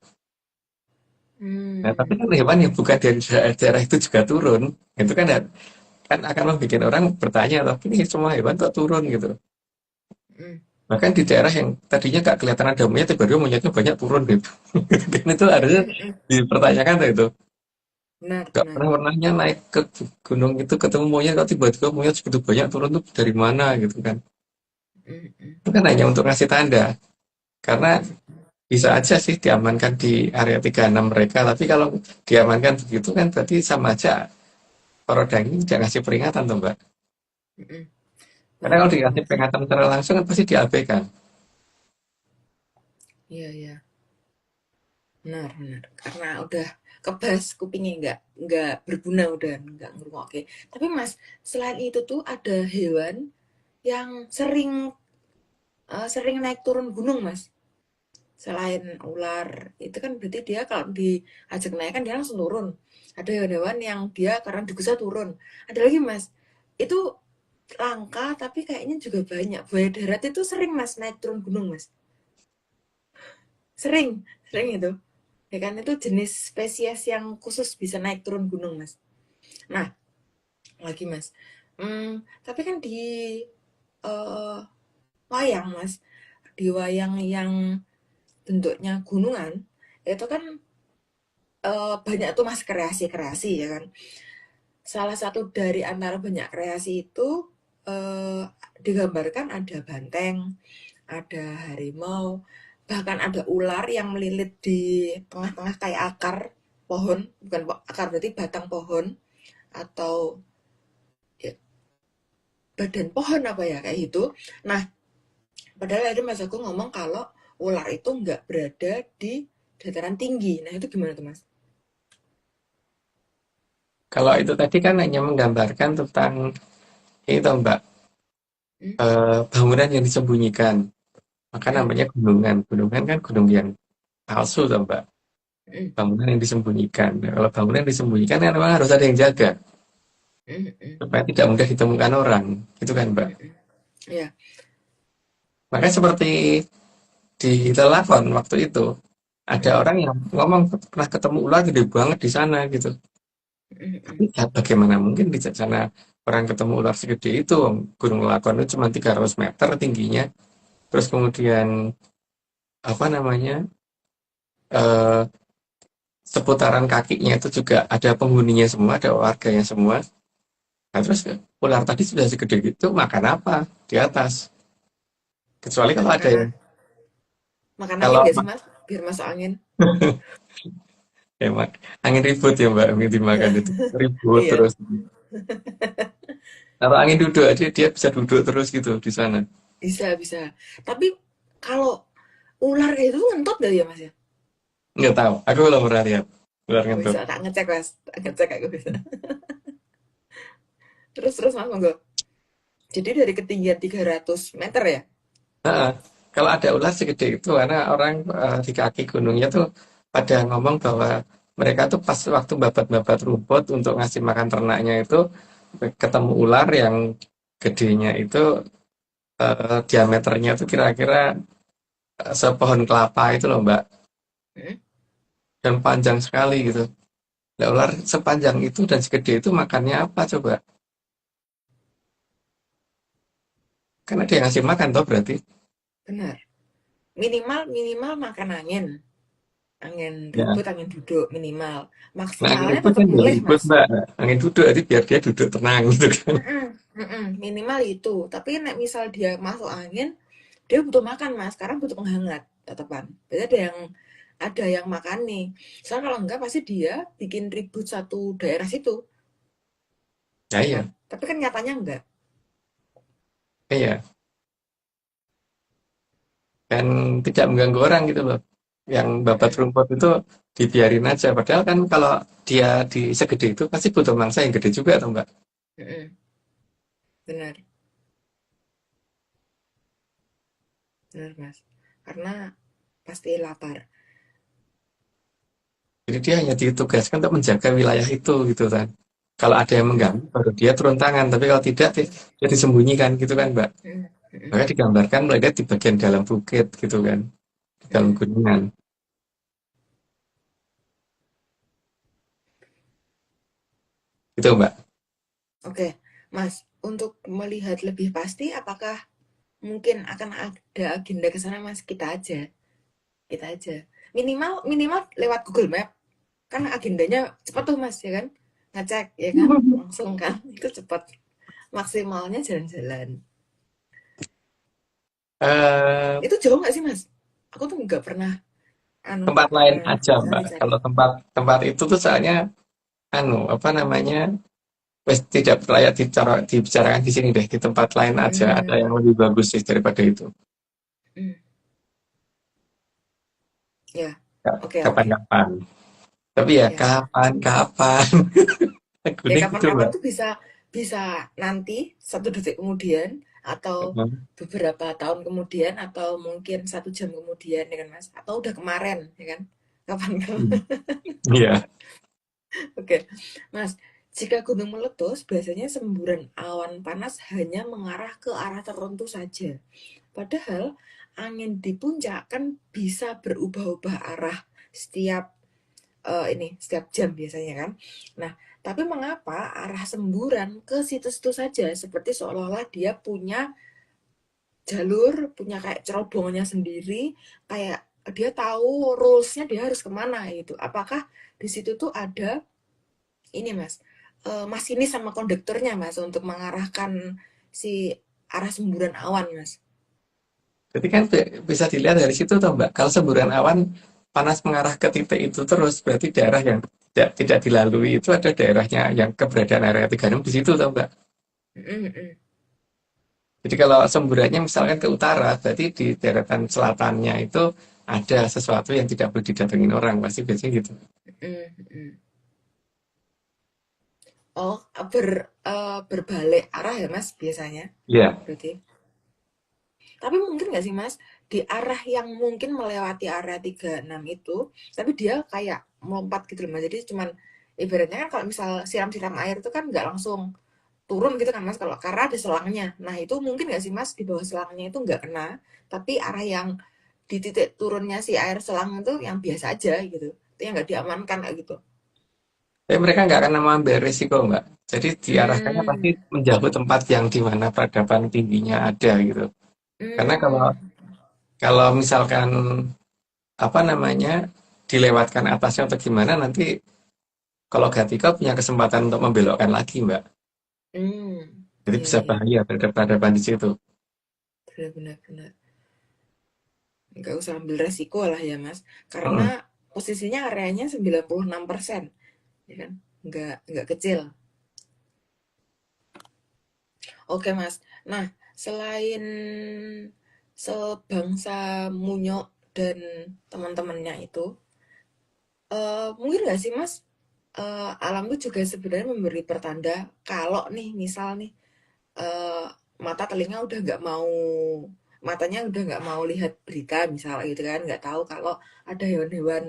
Nah, tapi Hmm, kan hewan yang bukan dari daerah itu juga turun. Itu kan akan membuat orang bertanya, loh, ini semua hewan kok turun gitu. mm. Bahkan di daerah yang tadinya nggak kelihatan ada monyet, tiba-tiba monyetnya banyak turun gitu. Kan itu harusnya Mm, mm. dipertanyakan tuh itu. Benar, Nggak benar. pernah-pernahnya naik ke gunung itu ketemu monyet, kok tiba-tiba monyet segitu banyak turun tuh dari mana gitu kan. Mm, mm. Itu kan hanya untuk ngasih tanda. Karena bisa aja sih diamankan di area 36 mereka, tapi kalau diamankan begitu kan berarti sama aja orang ini tidak ngasih peringatan tuh Mbak. Mm-mm. Karena Benar kalau banget dikasih Mas. peringatan secara langsung kan pasti diabaikan. Iya, iya. Benar, benar. Karena udah kebas kupingnya nggak berguna udah nggak ngerungok. Oke. Tapi Mas, selain itu tuh ada hewan yang sering naik turun gunung Mas. Selain ular, itu kan berarti dia kalau diajak naik kan dia langsung turun. Ada hewan-hewan yang dia karena digusah turun. Ada lagi Mas, itu langka tapi kayaknya juga banyak. Buaya darat itu sering Mas naik turun gunung Mas. Sering, sering itu. Ya kan itu jenis spesies yang khusus bisa naik turun gunung, Mas. Nah, lagi Mas. Tapi kan di eh, wayang, Mas, di wayang yang bentuknya gunungan, itu kan banyak tuh Mas kreasi-kreasi ya kan. Salah satu dari antara banyak kreasi itu eh, digambarkan ada banteng, ada harimau, bahkan ada ular yang melilit di tengah-tengah kayak akar pohon, bukan akar berarti batang pohon atau ya, badan pohon apa ya kayak gitu. Nah, padahal ada Mas Agung ngomong kalau ular itu nggak berada di dataran tinggi. Nah, itu gimana tuh Mas? Kalau itu tadi kan hanya menggambarkan tentang itu Mbak, Hmm? bangunan yang disembunyikan. Maka Hmm? namanya gunungan. Gunungan kan gunung yang palsu tuh Mbak. Hmm? Bangunan yang disembunyikan. Nah, kalau bangunan yang disembunyikan kan memang harus ada yang jaga Hmm? Hmm? supaya tidak mudah ditemukan orang. Itu kan Mbak. Hmm? Hmm? Ya. Makanya seperti di Lelakon waktu itu ada Hmm? orang yang ngomong pernah ketemu ular gede banget di sana gitu. Hmm? Tapi Hmm? ya bagaimana mungkin di sana orang ketemu ular segede itu? Gunung Lakon itu cuma 300 meter tingginya. Terus kemudian apa namanya? eh, Seputaran kakinya itu juga ada penghuninya semua, ada warganya semua. Nah, terus ular tadi sudah segede gitu, makan apa di atas? Kecuali kalau ada Makan yang makan angin kalau gak sih Mas? Biar masuk angin. emang angin ribut ya Mbak, yang dimakan itu ribut Iya, terus. Kalau angin duduk aja dia bisa duduk terus gitu di sana. bisa bisa. Tapi kalau ular kayak itu ngentot gak ya Mas ya? Nggak tahu, aku belum pernah lihat ular Nggak ngentut. bisa, tak ngecek Mas, tak ngecek aku bisa. Terus Mas monggo. Jadi dari ketinggian 300 meter ya? Heeh. Kalau ada ular segede itu, karena orang di kaki gunungnya tuh pada ngomong bahwa mereka tuh pas waktu babat-babat rumput untuk ngasih makan ternaknya itu ketemu ular yang gedenya itu diameternya tuh kira-kira sepohon kelapa itu loh Mbak, Hmm? dan panjang sekali gitu. Nah, ular sepanjang itu dan segede itu makannya apa coba? Kan ada yang ngasih makan toh berarti. Benar. Minimal minimal makan angin. Angin Ya. ribut, angin duduk minimal. Nah, angin Maksimalnya ribut tetap kan nggak boleh ribut Mas. Mbak. Angin duduk, jadi biar dia duduk tenang gitu kan. Mm-mm, mm-mm, minimal itu. Tapi nek misal dia masuk angin, dia butuh makan Mas. Sekarang butuh penghangat tetepan. Berarti ada yang makan nih. Soalnya kalau enggak pasti dia bikin ribut satu daerah situ, Ya ya kan? iya, Tapi kan nyatanya enggak. iya. Dan tidak mengganggu orang gitu loh. Yang babat Mm-mm, rumput itu dibiarin aja. Padahal kan kalau dia di segede itu pasti butuh mangsa yang gede juga tuh Mbak. mm-mm, benar, benar Mas. Karena pasti lapar. Jadi dia hanya ditugaskan untuk menjaga wilayah itu gitu kan. Kalau ada yang Mm-mm, mengganggu baru dia turun tangan. Tapi kalau tidak dia disembunyikan gitu kan Mbak. mm-mm, mm-mm, Maka digambarkan mereka di bagian dalam bukit gitu kan. Di dalam mm-mm. gunungan. Gitu Mbak. Oke, Mas. Untuk melihat lebih pasti, apakah mungkin akan ada agenda ke sana Mas? Kita aja. Minimal minimal lewat Google Map. Kan agendanya cepat tuh Mas, ya kan? Ngecek, ya kan? Langsung kan? Itu cepat. Maksimalnya jalan-jalan. Eh, Itu jauh nggak sih Mas? Aku tuh nggak pernah, tempat nggak lain pernah aja Mbak. cari-cari. Kalau tempat tempat itu tuh soalnya apa namanya, wes tidak layak dibicarakan di sini deh. Di tempat lain aja ada Hmm, yang lebih bagus sih daripada itu. hmm, ya, oke oke. Kapan-kapan. Tapi ya Ya, kapan-kapan. ya Gunung gitu kapan-kapan Mbak. tuh bisa bisa nanti 1 detik kemudian atau Mhm. beberapa tahun kemudian atau mungkin 1 jam kemudian ya kan Mas atau udah kemarin ya kan kapan-kapan. Hmm. Iya. Oke Mas, jika gunung meletus biasanya semburan awan panas hanya mengarah ke arah tertentu saja, padahal angin di puncak kan bisa berubah-ubah arah setiap setiap jam biasanya kan. Nah, tapi mengapa arah semburan ke situ-situ saja seperti seolah-olah dia punya jalur, punya kayak cerobongnya sendiri, kayak dia tahu rules-nya dia harus kemana gitu. Apakah di situ tuh ada ini Mas, masinis sama konduktornya Mas untuk mengarahkan si arah semburan awan Mas? Jadi kan bisa dilihat dari situ toh Mbak. Kalau semburan awan panas mengarah ke titik itu terus berarti daerah yang tidak dilalui itu ada daerahnya yang keberadaan area 36 di situ toh Mbak. Mm, mm, Jadi kalau semburannya misalkan ke utara, berarti di daratan selatannya itu ada sesuatu yang tidak boleh didatengin orang, pasti biasanya gitu. mm, mm. Oh, berbalik arah ya Mas biasanya Iya. berarti. Tapi mungkin nggak sih Mas, di arah yang mungkin melewati area 36 itu, tapi dia kayak melompat gitu loh Mas. Jadi cuman ibaratnya kan kalau misal siram-siram air itu kan nggak langsung turun gitu kan Mas, kalau karena ada selangnya. Nah itu mungkin nggak sih Mas, di bawah selangnya itu nggak kena, tapi arah yang di titik turunnya si air selang itu yang biasa aja gitu. Itu yang nggak diamankan kayak gitu. Tapi mereka nggak akan mengambil risiko, Mbak. Jadi diarahkannya pasti Hmm, menjauh tempat yang di mana peradaban tingginya ada gitu. Karena kalau hmm, kalau misalkan apa namanya dilewatkan atasnya atau gimana nanti kalau Gatika punya kesempatan untuk membelokkan lagi, Mbak. hmm. Jadi Iya, bisa iya, bahaya terhadap peradaban di situ. benar-benar benar. Nggak usah ambil resiko lah ya Mas, karena Heeh. posisinya areanya 96%, ya kan? Nggak kecil. Oke Mas, nah selain sebangsa Munyo dan teman-temannya itu, mungkin nggak sih Mas, alam tuh juga sebenarnya memberi pertanda kalau nih misal nih eh, mata telinga udah nggak mau matanya udah nggak mau lihat berita misal gitu kan, nggak tahu kalau ada hewan-hewan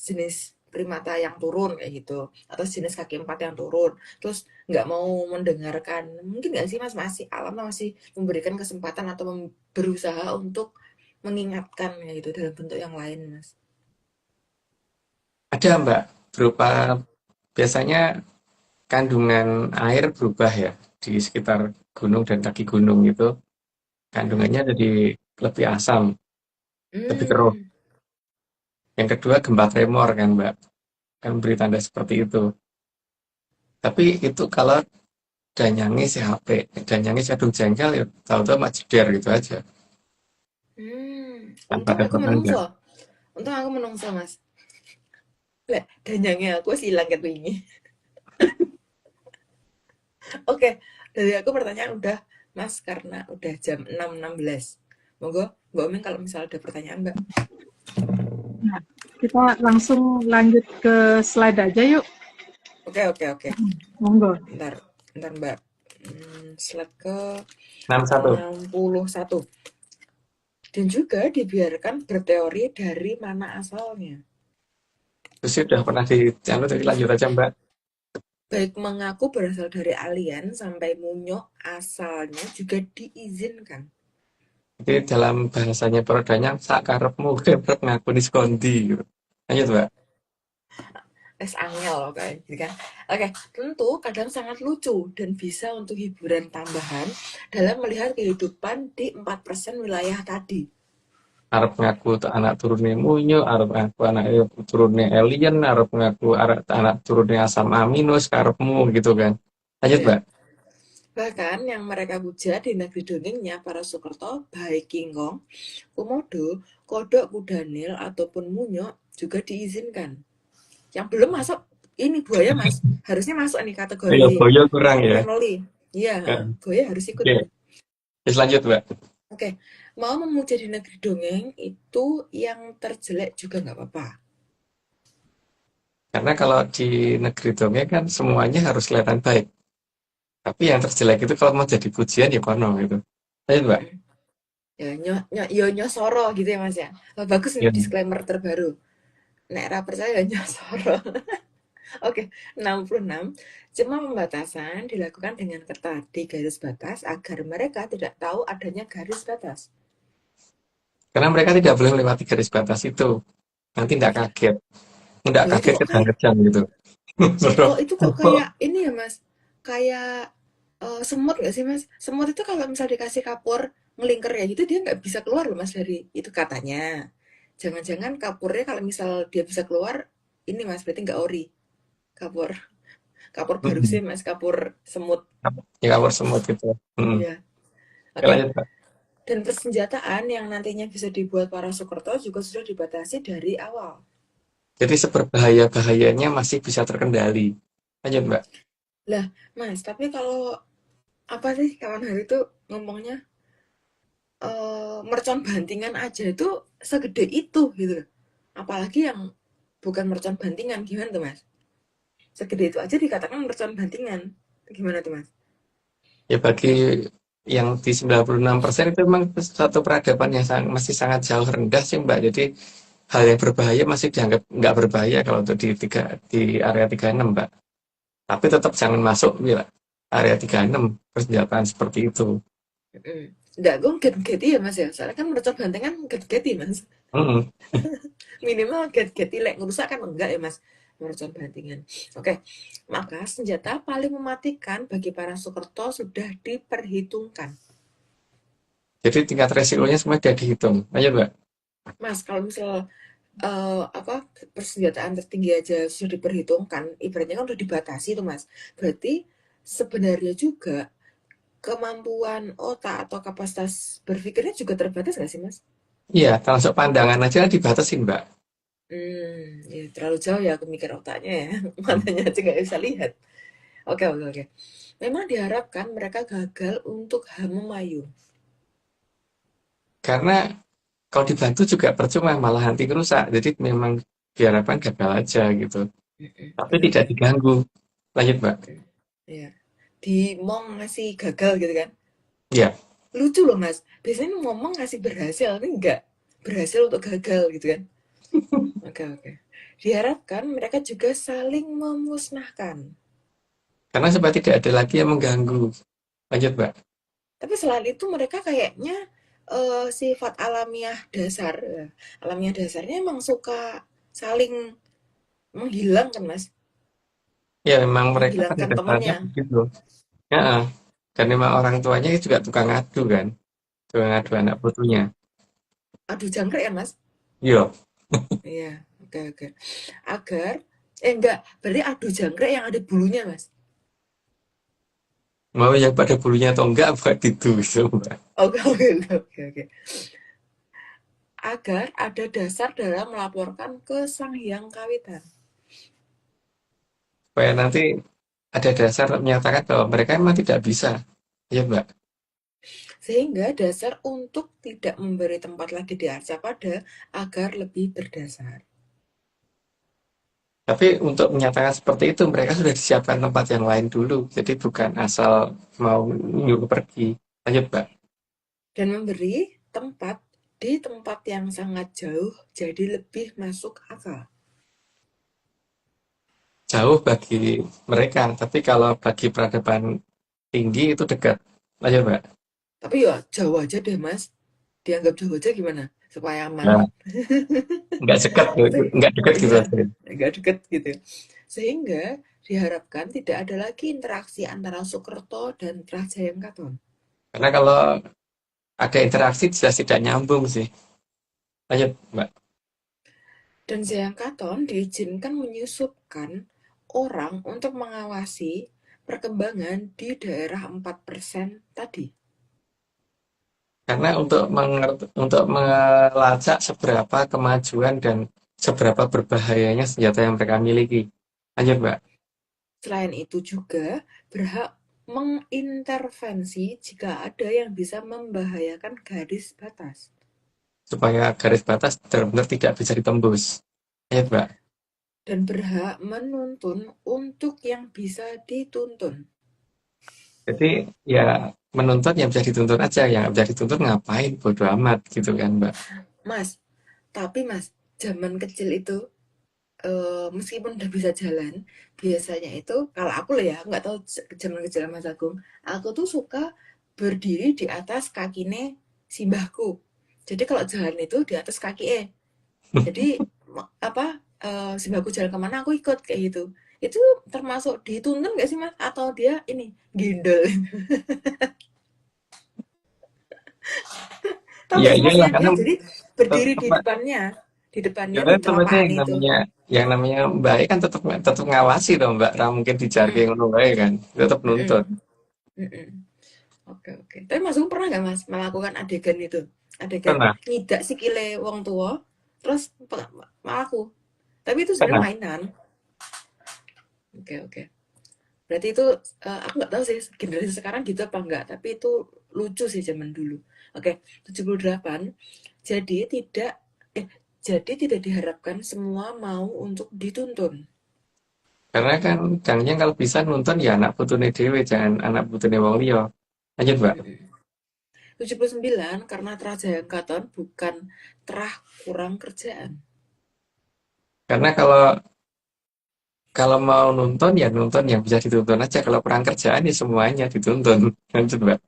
jenis primata yang turun kayak gitu, atau jenis kaki empat yang turun, terus nggak mau mendengarkan. Mungkin nggak sih Mas, masih alam masih memberikan kesempatan atau berusaha untuk mengingatkan ya gitu dalam bentuk yang lain Mas. Ada Mbak, berupa biasanya kandungan air berubah ya di sekitar gunung dan kaki gunung itu Mm-mm. kandungannya jadi lebih asam, lebih keruh. Hmm. Yang kedua gempa tremor kan Mbak, kan beri tanda seperti itu. Tapi itu kalau danyangnya si HP, danyangnya cadung jengkel ya tahu-tahu mak jeder gitu aja tanpa Untung ada aku pertanda. menungso. Untung aku menungso, Mas. Lek, danyange aku wis ilang ket wingi. Oke, dari aku pertanyaan udah, Mas, karena udah jam 6.16. Monggo, Mbak Omeng kalau misalnya ada pertanyaan, Mbak. Nah, kita langsung lanjut ke slide aja yuk. Oke, oke, oke. Monggo. Bentar, bentar, Mbak. Slide ke 61. 61. Dan juga dibiarkan berteori dari mana asalnya. Terus udah pernah di anu tadi lanjut aja Mbak. Baik mengaku berasal dari alien sampai munyok asalnya juga diizinkan. Jadi dalam bahasanya perodanya sakarepmu keprek ngaku diskondi gitu. Lanjut Mbak. Tes angel loh kayak gitu kan. Oke, tentu kadang sangat lucu dan bisa untuk hiburan tambahan dalam melihat kehidupan di 4% wilayah tadi. Arep ngaku anak turunnya munyo, arep ngaku anak turunnya alien, arep ngaku anak turunnya asam amino karepmu gitu kan. Lanjut Ya. Mbak. Bahkan yang mereka puja di negeri dongengnya para Sukerto, baik King Kong, Komodo, Kodok, Kudanil, ataupun Munyo juga diizinkan. Yang belum masuk ini buaya Mas, harusnya masuk nih kategori Ayo boyo kurang ya. family. Iya, Ya. buaya harus ikut Oke. nih. Terus lanjut Mbak. Oke, mau memuja di negeri dongeng itu yang terjelek juga nggak apa-apa. Karena kalau di negeri dongeng kan semuanya harus kelihatan baik. Tapi yang terjelek itu kalau mau jadi pujian ya kono gitu. Lanjut Mbak. Mm-mm. Ya, nyosoro gitu ya Mas ya. Oh, bagus nih Ya. disclaimer terbaru. Nek ra percaya ya nyosoro. Oke, 66. Cuma pembatasan dilakukan dengan ketat di garis batas agar mereka tidak tahu adanya garis batas. Karena mereka tidak boleh melewati garis batas itu. Nanti tidak kaget. Nggak Loh itu kaget kok kayak kejang gitu. Serem. oh itu kok kayak ini ya Mas. Kayak semut nggak sih Mas? Semut itu kalau misal dikasih kapur ngelingker ya gitu dia nggak bisa keluar loh Mas dari itu katanya. Jangan-jangan kapurnya kalau misal dia bisa keluar ini Mas berarti nggak ori kapur. Kapur baru sih Mas, kapur semut. Ya kapur semut gitu. Iya. Ya, Oke. lanjut Mbak. Dan persenjataan yang nantinya bisa dibuat para Sukerto juga sudah dibatasi dari awal. Jadi seberbahaya-bahayanya masih bisa terkendali. Lanjut Mbak. Lah, Mas, tapi kalau apa sih kawan hari itu ngomongnya mercon bantingan aja itu segede itu gitu. Apalagi yang bukan mercon bantingan gimana tuh Mas? Segede itu aja dikatakan mercon bantingan. Gimana tuh Mas? Ya bagi yang di 96% itu memang satu peradaban yang masih sangat jauh rendah sih Mbak. Jadi hal yang berbahaya masih dianggap nggak berbahaya kalau untuk di area 36 Mbak. Tapi tetap jangan masuk ya, area 36 persenjataan seperti itu. Enggak, gue get-geti ya Mas ya. Soalnya kan mercon bantingan get-geti Mas. Mm-mm. Minimal get-geti lek ngerusak kan enggak ya Mas. Mercon bantingan. Oke, maka senjata paling mematikan bagi para Sukerto sudah diperhitungkan. Jadi tingkat resikonya semua sudah dihitung. Lanjut Mbak. Mas, kalau misal apa persenjataan tertinggi aja sudah diperhitungkan, ibaratnya kan udah dibatasi tuh Mas. Berarti sebenarnya juga kemampuan otak atau kapasitas berpikirnya juga terbatas nggak sih Mas? Iya, termasuk pandangan aja dibatasin Mbak. Ya terlalu jauh ya aku mikir otaknya ya. Hmm. Matanya aja nggak bisa lihat. Oke, oke, oke. Memang diharapkan mereka gagal untuk memayung. Karena kalau dibantu juga percuma, malah nanti rusak. Jadi memang diharapkan gagal aja gitu. Tapi tidak Benar-benar. diganggu. Lanjut, Mbak. Iya. Di Mong ngasih gagal gitu kan. Ya, Lucu loh Mas. Biasanya ngomong ngasih berhasil, ini enggak berhasil untuk gagal gitu kan. Oke, oke. Diharapkan mereka juga saling memusnahkan. karena supaya tidak ada lagi yang mengganggu. Lanjut, Mbak. Tapi selain itu mereka kayaknya sifat alamiah dasarnya emang suka saling menghilangkan Mas, Ya, memang mereka pada menghilangkan dasarnya temannya. begitu. Ya, dan memang orang tuanya juga tukang ngadu kan. Tukang ngadu anak putunya. Aduh jangkrik ya Mas. Iya, Iya, oke, oke. Agar enggak, berarti adu jangkrik yang ada bulunya Mas. mau yang pada bulunya atau enggak buat itu, gitu, Mbak. Oke, oke, oke, oke, oke. Agar ada dasar dalam melaporkan ke Sang Hyang Kawitan. Supaya nanti ada dasar menyatakan bahwa mereka memang tidak bisa. Ya, Mbak. Sehingga dasar untuk tidak memberi tempat lagi di arca pada agar lebih berdasar. Tapi untuk menyatakan seperti itu, mereka sudah disiapkan tempat yang lain dulu. Jadi bukan asal mau nyuruh pergi. Lanjut, Mbak. Dan memberi tempat di tempat yang sangat jauh jadi lebih masuk akal. Jauh bagi mereka, tapi kalau bagi peradaban tinggi itu dekat. Lanjut, Mbak. Tapi ya jauh aja deh Mas. Dianggap jauh aja gimana? Supaya aman. Nah, nggak dekat, nggak dekat gitu Iya, aja. agak deket gitu. Sehingga diharapkan tidak ada lagi interaksi antara Soekerto dan Trajayam Katon. Karena kalau ada interaksi jelas tidak nyambung sih. Lanjut, Mbak. Dan Jayam Katon diizinkan menyusupkan orang untuk mengawasi perkembangan di daerah 4% tadi. Karena untuk melacak seberapa kemajuan dan seberapa berbahayanya senjata yang mereka miliki. Lanjut, Mbak. Selain itu juga berhak mengintervensi jika ada yang bisa membahayakan garis batas. Supaya garis batas benar-benar tidak bisa ditembus. Lanjut, Mbak. Dan berhak menuntun untuk yang bisa dituntun. Jadi ya menuntut yang bisa dituntut aja, yang nggak bisa dituntut ngapain, bodo amat gitu kan, Mbak. Mas, tapi Mas, zaman kecil itu meskipun udah bisa jalan, biasanya itu kalau aku loh ya, nggak tahu zaman kecil Mas Agung, aku tuh suka berdiri di atas kakine si mbahku. Jadi kalau jalan itu di atas kaki Jadi apa si mbahku jalan kemana aku ikut kayak gitu. Itu termasuk dituntun nggak sih Mas? Atau dia ini gendol? Tahu Iya nggak sih Mas iyalah yang karena dia jadi berdiri tetap, di depannya ya di tetap aja telapaan itu. yang namanya baik kan tetap tetap ngawasi dong, Mbak. Ra mungkin dicari Mm-mm, yang ngono baik kan. Tetap nuntut. mm-mm, mm-mm. Oke, oke. Tapi Mas Gung pernah nggak Mas melakukan adegan itu? Adegan Pernah, ngidak sikile wong tua, terus malaku. Tapi itu sebenarnya pernah. mainan. Oke, oke. Berarti itu aku nggak tahu sih generasi sekarang gitu apa enggak, tapi itu lucu sih zaman dulu. Oke, 78. Jadi tidak eh jadi tidak diharapkan semua mau untuk dituntun. Karena kan jangannya kalau bisa nonton ya anak putune dhewe, jangan anak putune wong liya. Lanjut, Mbak. Mm-mm. 79 karena Trajaya Katon bukan terah kurang kerjaan. Karena kalau kalau mau nonton ya nonton yang bisa ditonton aja. Kalau kurang kerjaan ya semuanya ditonton. Lanjut, Mbak.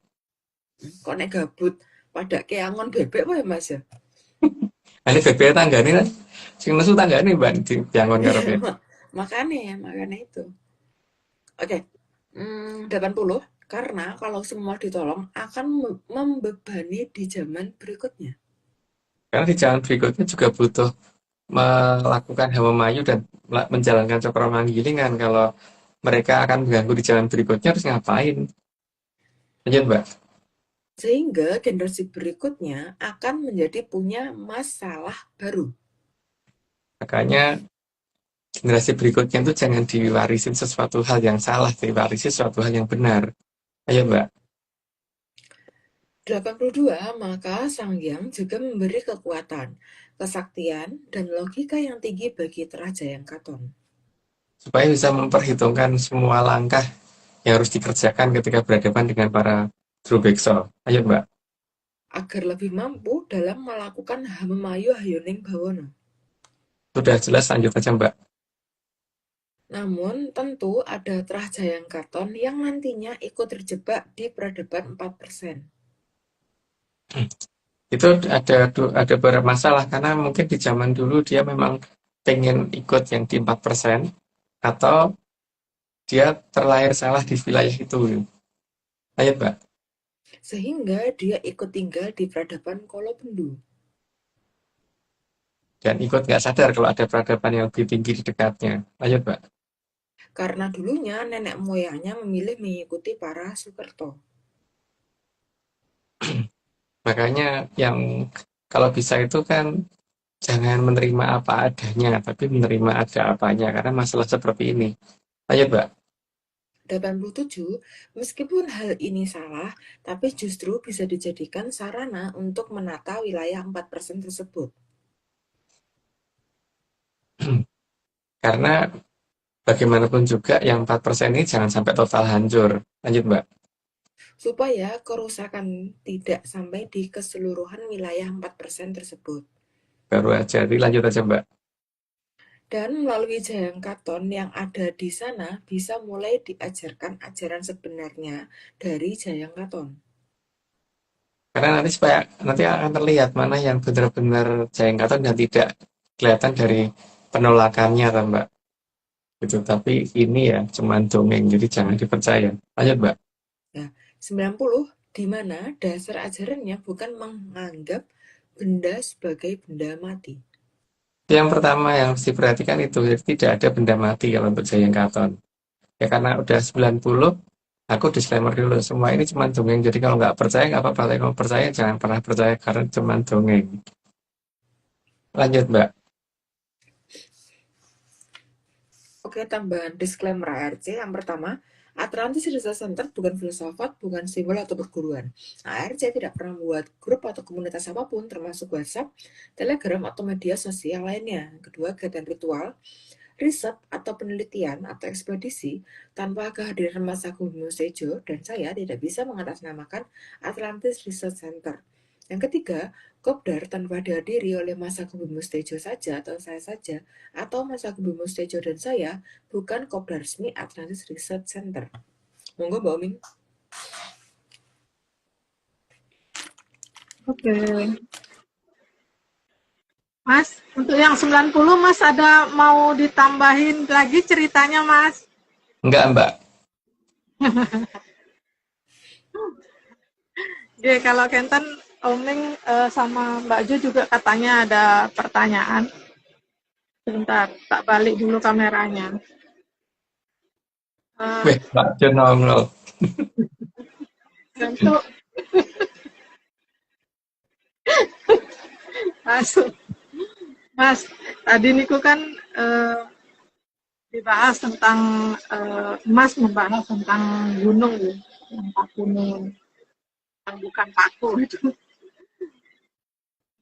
Kok nek gabut pada keangon bebek wae Mas ya. Ada BB tanggane kan. Sing nesu tanggane Mbak di diangon karepe. Makanya itu. Oke. 80 karena kalau semua ditolong akan membebani di zaman berikutnya. Karena di jalan berikutnya juga butuh melakukan hawa mayu dan menjalankan cakra manggilingan. Kalau mereka akan mengganggu di jalan berikutnya harus ngapain? Lanjut, Mbak. Sehingga generasi berikutnya akan menjadi punya masalah baru. Makanya generasi berikutnya itu jangan diwarisin sesuatu hal yang salah, diwarisi sesuatu hal yang benar. Ayo, Mbak. 82, maka Sang Hyang juga memberi kekuatan, kesaktian, dan logika yang tinggi bagi Trajayang Katon. Supaya bisa memperhitungkan semua langkah yang harus dikerjakan ketika berhadapan dengan para Drubeksa. Ayo Mbak, Agar lebih mampu dalam melakukan Hamemayu Hayuning Bawono. sudah jelas lanjut aja Mbak. Namun, tentu ada Trajayang Katon yang nantinya ikut terjebak di peradaban 4%. Itu ada beberapa masalah karena mungkin di zaman dulu dia memang pengen ikut yang di 4% atau dia terlahir salah di wilayah itu. Ayo Mbak, Sehingga dia ikut tinggal di peradaban Kolobendu. dan ikut nggak sadar kalau ada peradaban yang lebih tinggi di dekatnya. Ayo Mbak. Karena dulunya nenek moyangnya memilih mengikuti para Sukerto. Makanya yang kalau bisa itu kan jangan menerima apa adanya, tapi menerima ada apanya karena masalah seperti ini. Ayo Mbak. 87, meskipun hal ini salah, tapi justru bisa dijadikan sarana untuk menata wilayah 4% tersebut. Karena bagaimanapun juga yang 4% ini jangan sampai total hancur. Lanjut Mbak. Supaya kerusakan tidak sampai di keseluruhan wilayah 4% tersebut. Baru aja, jadi lanjut aja Mbak. Dan melalui Jayang Katon yang ada di sana bisa mulai diajarkan ajaran sebenarnya dari Jayang Katon. Karena nanti akan terlihat mana yang benar-benar Jayengkaton dan tidak kelihatan dari penolakannya kan Mbak. Gitu. Tapi ini ya cuman dongeng, jadi jangan dipercaya. Lanjut Mbak. 90, di mana dasar ajarannya bukan menganggap benda sebagai benda mati. Yang pertama yang harus diperhatikan itu, jadi tidak ada benda mati kalau untuk Jayengkaton. Ya karena udah 90, aku disclaimer dulu, semua ini cuma dongeng, jadi kalau nggak percaya nggak apa-apa, tapi kalau percaya jangan pernah percaya karena cuma dongeng. Lanjut Mbak. Oke, tambahan disclaimer ARC. Yang pertama, Atlantis Research Center bukan filsafat, bukan simbol atau perguruan. ARC tidak pernah membuat grup atau komunitas apapun, termasuk WhatsApp, Telegram, atau media sosial lainnya. Kedua, kegiatan ritual, riset, atau penelitian, atau ekspedisi tanpa kehadiran Mas Agung Bimo Tejo dan saya tidak bisa mengatasnamakan Atlantis Research Center. Yang ketiga, Kopdar tanpa dihadiri oleh Mas Agung Bimo Tejo saja atau saya saja, atau Mas Agung Bimo Tejo dan saya, bukan Kopdar resmi Atlantis Research Center. Monggo Mbak Oming. Oke. Mas, untuk yang 90 Mas ada mau ditambahin lagi ceritanya Mas? Enggak Mbak. Oke, kalau Kenten, Oming sama Mbak Jo juga katanya ada pertanyaan. Sebentar, tak balik dulu kameranya. Weh, Mbak Jo nongol. Untuk masuk. Mas, tadi niku kan dibahas tentang Mas membahas tentang gunung ya, tentang gunung yang bukan paku itu.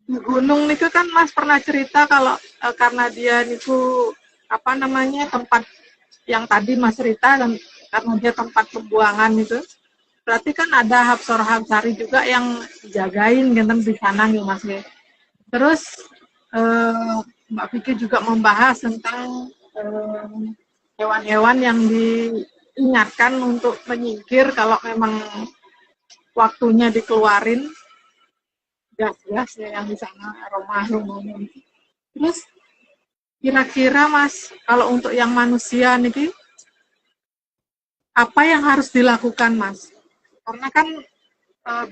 Di gunung niku kan Mas pernah cerita kalau karena dia niku apa namanya tempat yang tadi Mas cerita dan karena dia tempat pembuangan itu, berarti kan ada Hapsor-Hapsari juga yang dijagain gitu di sana gitu Mas ya. Terus Mbak Vicky juga membahas tentang hewan-hewan yang diingatkan untuk menyingkir kalau memang waktunya dikeluarin gas-gas ya yang di sana aroma-aromanya. Terus kira-kira Mas kalau untuk yang manusia nih apa yang harus dilakukan Mas? Karena kan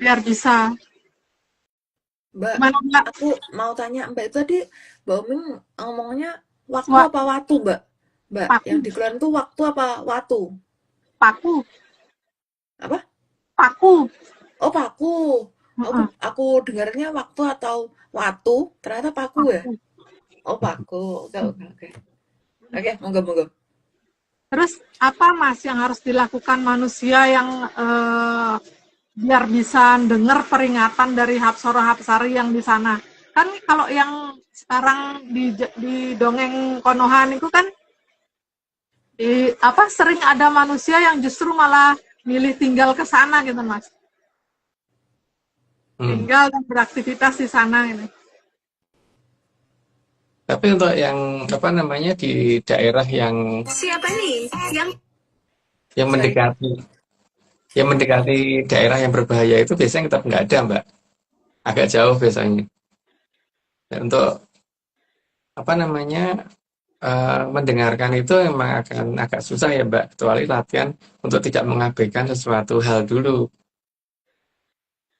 biar bisa Mbak, gimana Mbak? aku mau tanya Mbak itu tadi Mbak Oming ngomongnya waktu Wa- apa watu Mbak? Mbak, Paku. yang dikeluarin tuh waktu apa watu? Paku. Apa? Paku. Oh, paku. Heeh. Aku dengarnya waktu atau watu, ternyata paku ya? Oh, paku. Oke. Oke, monggo. Terus apa Mas yang harus dilakukan manusia yang biar bisa dengar peringatan dari Hapsara-Hapsari yang di sana. Kan kalau yang sekarang di dongeng Konoha itu kan sering ada manusia yang justru malah milih tinggal ke sana gitu Mas. Tinggal dan beraktivitas di sana ini. Tapi untuk yang apa namanya di daerah yang Siapa nih? yang mendekati daerah yang berbahaya itu biasanya tetap nggak ada, Mbak. Agak jauh biasanya. Dan untuk apa namanya mendengarkan itu memang akan agak susah ya, Mbak. Kecuali latihan untuk tidak mengabaikan sesuatu hal dulu.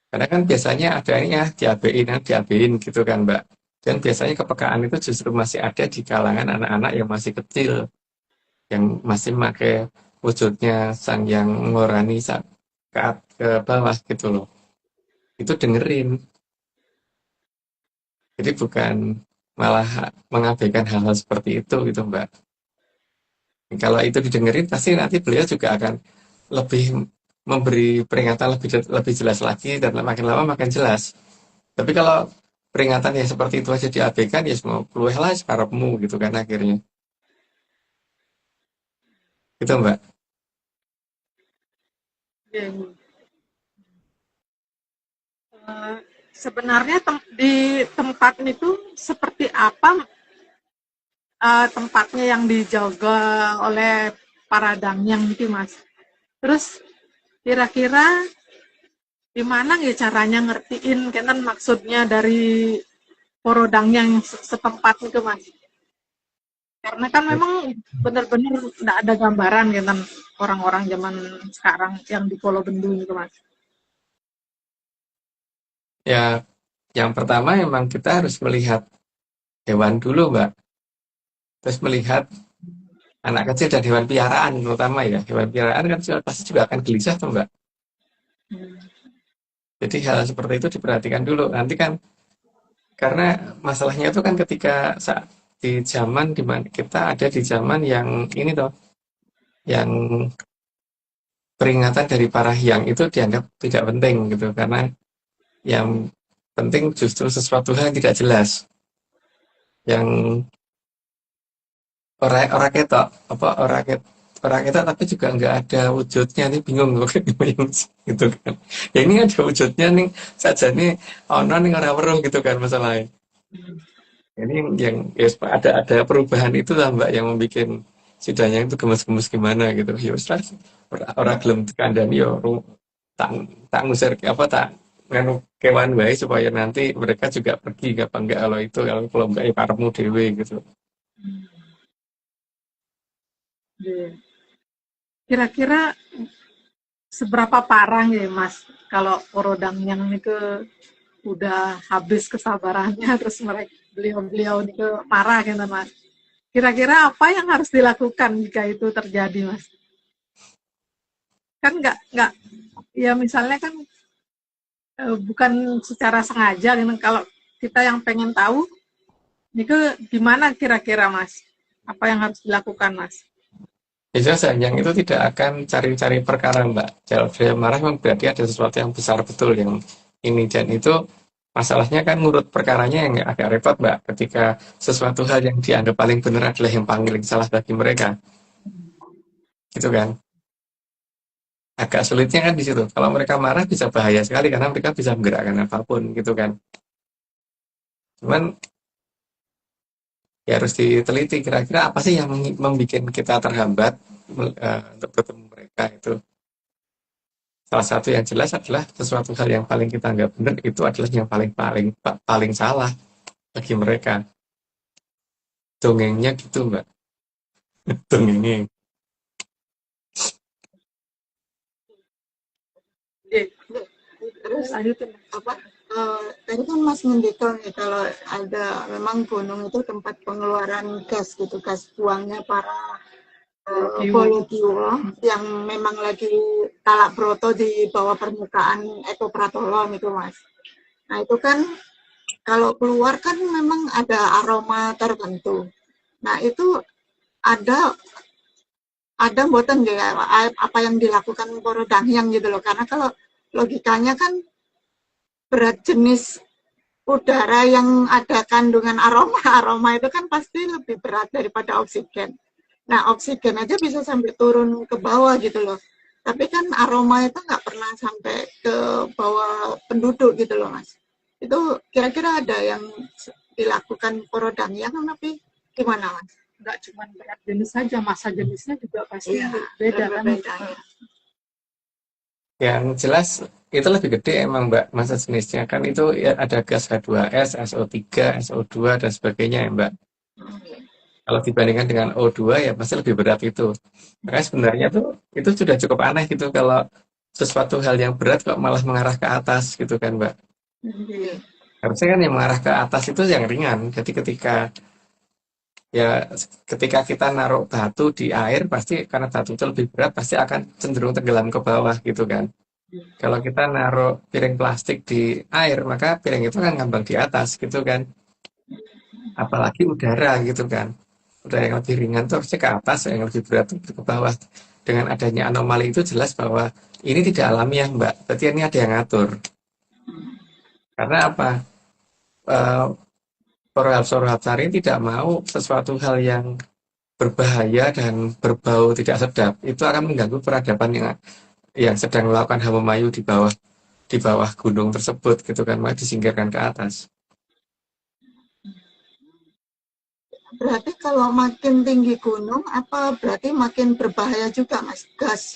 Karena kan biasanya adanya diabein gitu kan, Mbak. Dan biasanya kepekaan itu justru masih ada di kalangan anak-anak yang masih kecil, yang masih pakai wujudnya sang yang ngorani ke bawah gitu loh. Itu dengerin. Jadi bukan malah mengabaikan hal-hal seperti itu gitu, Mbak. Kalau itu didengerin pasti nanti beliau juga akan lebih memberi peringatan lebih jelas lagi dan makin lama makin jelas. Tapi kalau peringatan yang seperti itu aja diabaikan ya semua keluar lah sekarapmu gitu kan akhirnya. Gitu, Mbak. Sebenarnya di tempat itu seperti apa tempatnya yang dijaga oleh para dangyang itu Mas. Terus kira-kira gimana ya caranya ngertiin kan maksudnya dari porodang yang setempat itu Mas. Karena kan memang benar-benar tidak ada gambaran kan orang-orang zaman sekarang yang di Pulau Bendu itu Mas. Ya, yang pertama memang kita harus melihat hewan dulu, Mbak. Terus melihat anak kecil dan hewan piaraan terutama ya. Hewan piaraan kan pasti juga akan gelisah tuh, Mbak. Jadi hal seperti itu diperhatikan dulu. Nanti kan karena masalahnya itu kan ketika saat di zaman dimana kita ada di zaman yang ini toh, yang peringatan dari para hyang itu dianggap tidak penting gitu karena yang penting justru sesuatu hal yang tidak jelas yang orang ketok apa orang ketok tapi juga nggak ada wujudnya nih bingung loh gitu kan ya ini ada wujudnya nih saja nih ono nih orang weruh gitu kan masalahnya ini yang ya, ada perubahan itu lah mbak yang membuat sidanya itu gemes-gemes gimana gitu ya wis orang gelem kandhani yo tak tak ngusir apa tak nganu kewan wae supaya nanti mereka juga pergi apa enggak kalau itu kalau enggak ya karepmu dhewe gitu. Kira-kira seberapa parah ya Mas kalau porodang yang itu udah habis kesabarannya terus mereka beliau itu marah gitu Mas. Kira-kira apa yang harus dilakukan jika itu terjadi Mas? Kan nggak ya misalnya kan bukan secara sengaja gitu. Kalau kita yang pengen tahu itu gimana kira-kira Mas? Apa yang harus dilakukan Mas? Biasanya yang itu tidak akan cari-cari perkara mbak. Kalau dia marah memang berarti ada sesuatu yang besar betul yang ini dan itu masalahnya kan ngurut perkaranya yang agak repot mbak. Ketika sesuatu hal yang dianggap paling benar adalah yang paling salah bagi mereka, gitu kan? Agak sulitnya kan di situ. Kalau mereka marah bisa bahaya sekali karena mereka bisa menggerakkan apapun, gitu kan? Cuman ya harus diteliti kira-kira apa sih yang membuat kita terhambat untuk bertemu mereka itu. Salah satu yang jelas adalah sesuatu hal yang paling kita anggap benar itu adalah yang paling salah bagi mereka. Dongengnya gitu mbak. Dongengnya. Terus lanjutin apa? Tadi kan Mas mendetail nih kalau ada memang gunung itu tempat pengeluaran gas gitu, gas buangnya para Pologiwa yang memang lagi talak broto di bawah permukaan Eko Pratolo itu Mas. Nah itu kan kalau keluar kan memang ada aroma tertentu. Nah itu ada mboten ya apa yang dilakukan para dangyang gitu loh karena kalau logikanya kan berat jenis udara yang ada kandungan aroma itu kan pasti lebih berat daripada oksigen. Nah, oksigen aja bisa sampai turun ke bawah gitu loh. Tapi kan aroma itu nggak pernah sampai ke bawah penduduk gitu loh, Mas. Itu kira-kira ada yang dilakukan Porodamia kan, tapi gimana, Mas? Nggak cuma berat jenis saja, masa jenisnya juga pasti Iya, beda kan. berbeda. Yang jelas itu lebih gede emang Mbak masa jenisnya kan itu ya ada gas H2S, SO3, SO2 dan sebagainya ya Mbak. Kalau dibandingkan dengan O2 ya pasti lebih berat itu. Makanya sebenarnya tuh itu sudah cukup aneh gitu kalau sesuatu hal yang berat kok malah mengarah ke atas gitu kan Mbak. Iya. Harusnya kan yang mengarah ke atas itu yang ringan. Jadi ketika kita naruh batu di air pasti karena batu itu lebih berat pasti akan cenderung tenggelam ke bawah gitu kan. Kalau kita naruh piring plastik di air maka piring itu kan ngambang di atas gitu kan. Apalagi udara gitu kan. Udara yang lebih ringan tuh harusnya ke atas, yang lebih berat tuh ke bawah. Dengan adanya anomali itu jelas bahwa ini tidak alamiah Mbak. Berarti ini ada yang ngatur. Karena apa? Eh, Rohab Sari tidak mau sesuatu hal yang berbahaya dan berbau tidak sedap itu akan mengganggu peradaban yang sedang melakukan Hamayu di bawah gunung tersebut gitu kan, maka disingkirkan ke atas. Berarti kalau makin tinggi gunung, apa berarti makin berbahaya juga, Mas? Gas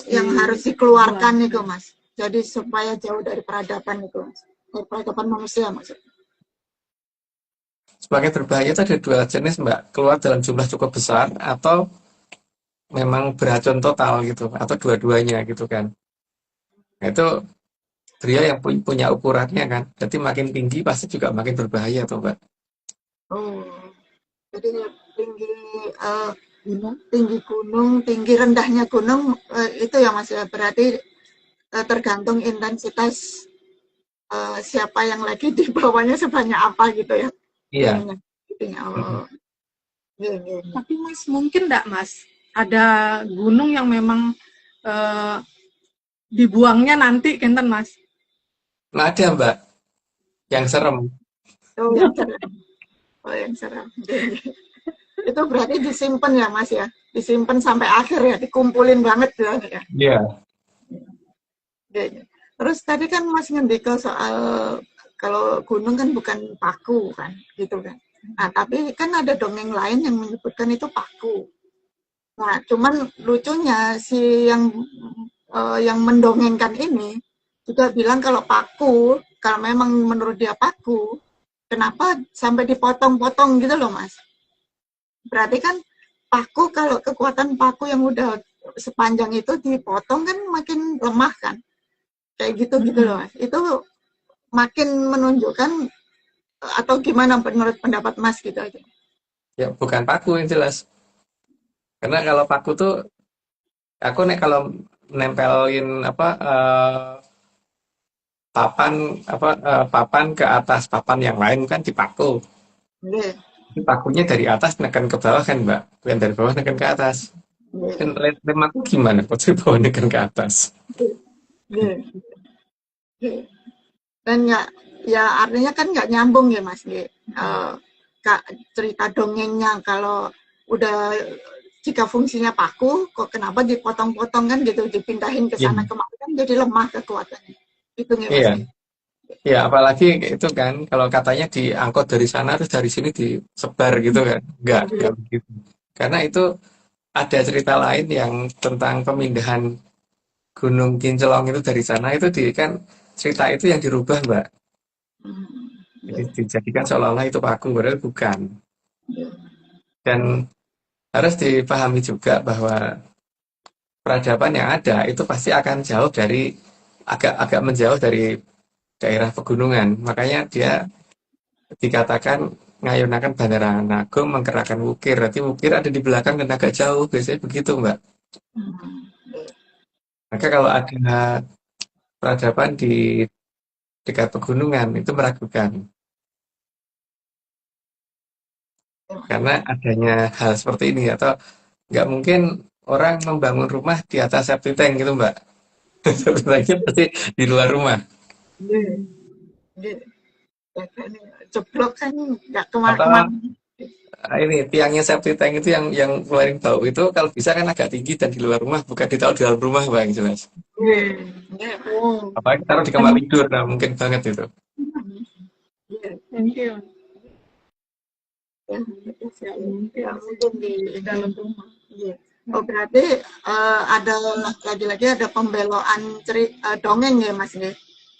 yang harus dikeluarkan itu, Mas. Jadi supaya jauh dari peradaban itu, Mas. Dari peradaban manusia, maksudnya. Semakin berbahaya itu ada dua jenis Mbak, keluar dalam jumlah cukup besar atau memang beracun total gitu, atau dua-duanya gitu kan. Nah, itu beliau yang punya ukurannya kan, jadi makin tinggi pasti juga makin berbahaya tuh Mbak. Oh, jadi tinggi gunung, tinggi rendahnya gunung itu ya Mas ya, berarti tergantung intensitas siapa yang lagi di bawahnya sebanyak apa gitu ya. Iya. Oh. Iya. Tapi Mas, mungkin enggak Mas, ada gunung yang memang dibuangnya nanti kenten Mas? Nggak ada Mbak, yang serem. Oh, yang serem. Oh, yang serem. Itu berarti disimpan ya Mas ya, disimpan sampai akhir ya, dikumpulin banget ya. Iya. Terus tadi kan Mas ngendika soal kalau gunung kan bukan paku kan, gitu kan. Nah, tapi kan ada dongeng lain yang menyebutkan itu paku. Nah, cuman lucunya si yang mendongengkan ini juga bilang kalau paku, kalau memang menurut dia paku, kenapa sampai dipotong-potong gitu loh Mas? Berarti kan paku, kalau kekuatan paku yang udah sepanjang itu dipotong kan makin lemah kan? Kayak gitu loh Mas. Itu makin menunjukkan atau gimana menurut pendapat Mas gitu aja? Ya bukan paku yang jelas. Karena kalau paku tuh aku kalau nempelin papan ke atas papan yang lain kan dipaku. Ini pakunya dari atas neken ke bawah kan Mbak, bukan dari bawah neken ke atas. Dan lem aku gimana kok dari bawah neken ke atas? Dan ya artinya kan nggak nyambung ya Mas, cerita dongengnya kalau udah jika fungsinya paku, kok kenapa dipotong-potong kan gitu, dipindahin ke sana kemari kan jadi lemah kekuatannya. Itu nih Mas. Iya, apalagi itu kan kalau katanya diangkut dari sana terus dari sini disebar gitu kan. Enggak begitu. Karena itu ada cerita lain yang tentang pemindahan Gunung Kincelong itu dari sana itu kan cerita itu yang dirubah Mbak. Jadi dijadikan seolah-olah itu paku, padahal bukan. Dan harus dipahami juga bahwa peradaban yang ada itu pasti akan jauh dari agak menjauh dari daerah pegunungan. Makanya dia dikatakan ngayunakan Bandara Nagung menggerakkan wukir. Berarti wukir ada di belakang dan agak jauh. Biasanya begitu Mbak. Maka kalau ada peradaban di dekat pegunungan itu meragukan. Karena adanya hal seperti ini atau nggak mungkin orang membangun rumah di atas septic tank gitu Mbak. Sebenarnya pasti di luar rumah. Iya, iya. Ya kan, jeblok kan nggak Atau kemana-kemana. ini tiangnya septic tank itu yang keluarin bau itu kalau bisa kan agak tinggi dan di luar rumah, bukan ditaruh di dalam rumah, Bang, jelas. Iya, iya. Oh, Apalagi taruh di kamar tidur, nah mungkin banget itu. iya. Thank you. Ya, Nggak mungkin nggak sih mungkin di di dalam rumah. iya. Oh, berarti ada lagi-lagi ada pembeloan dongeng ya Mas ya.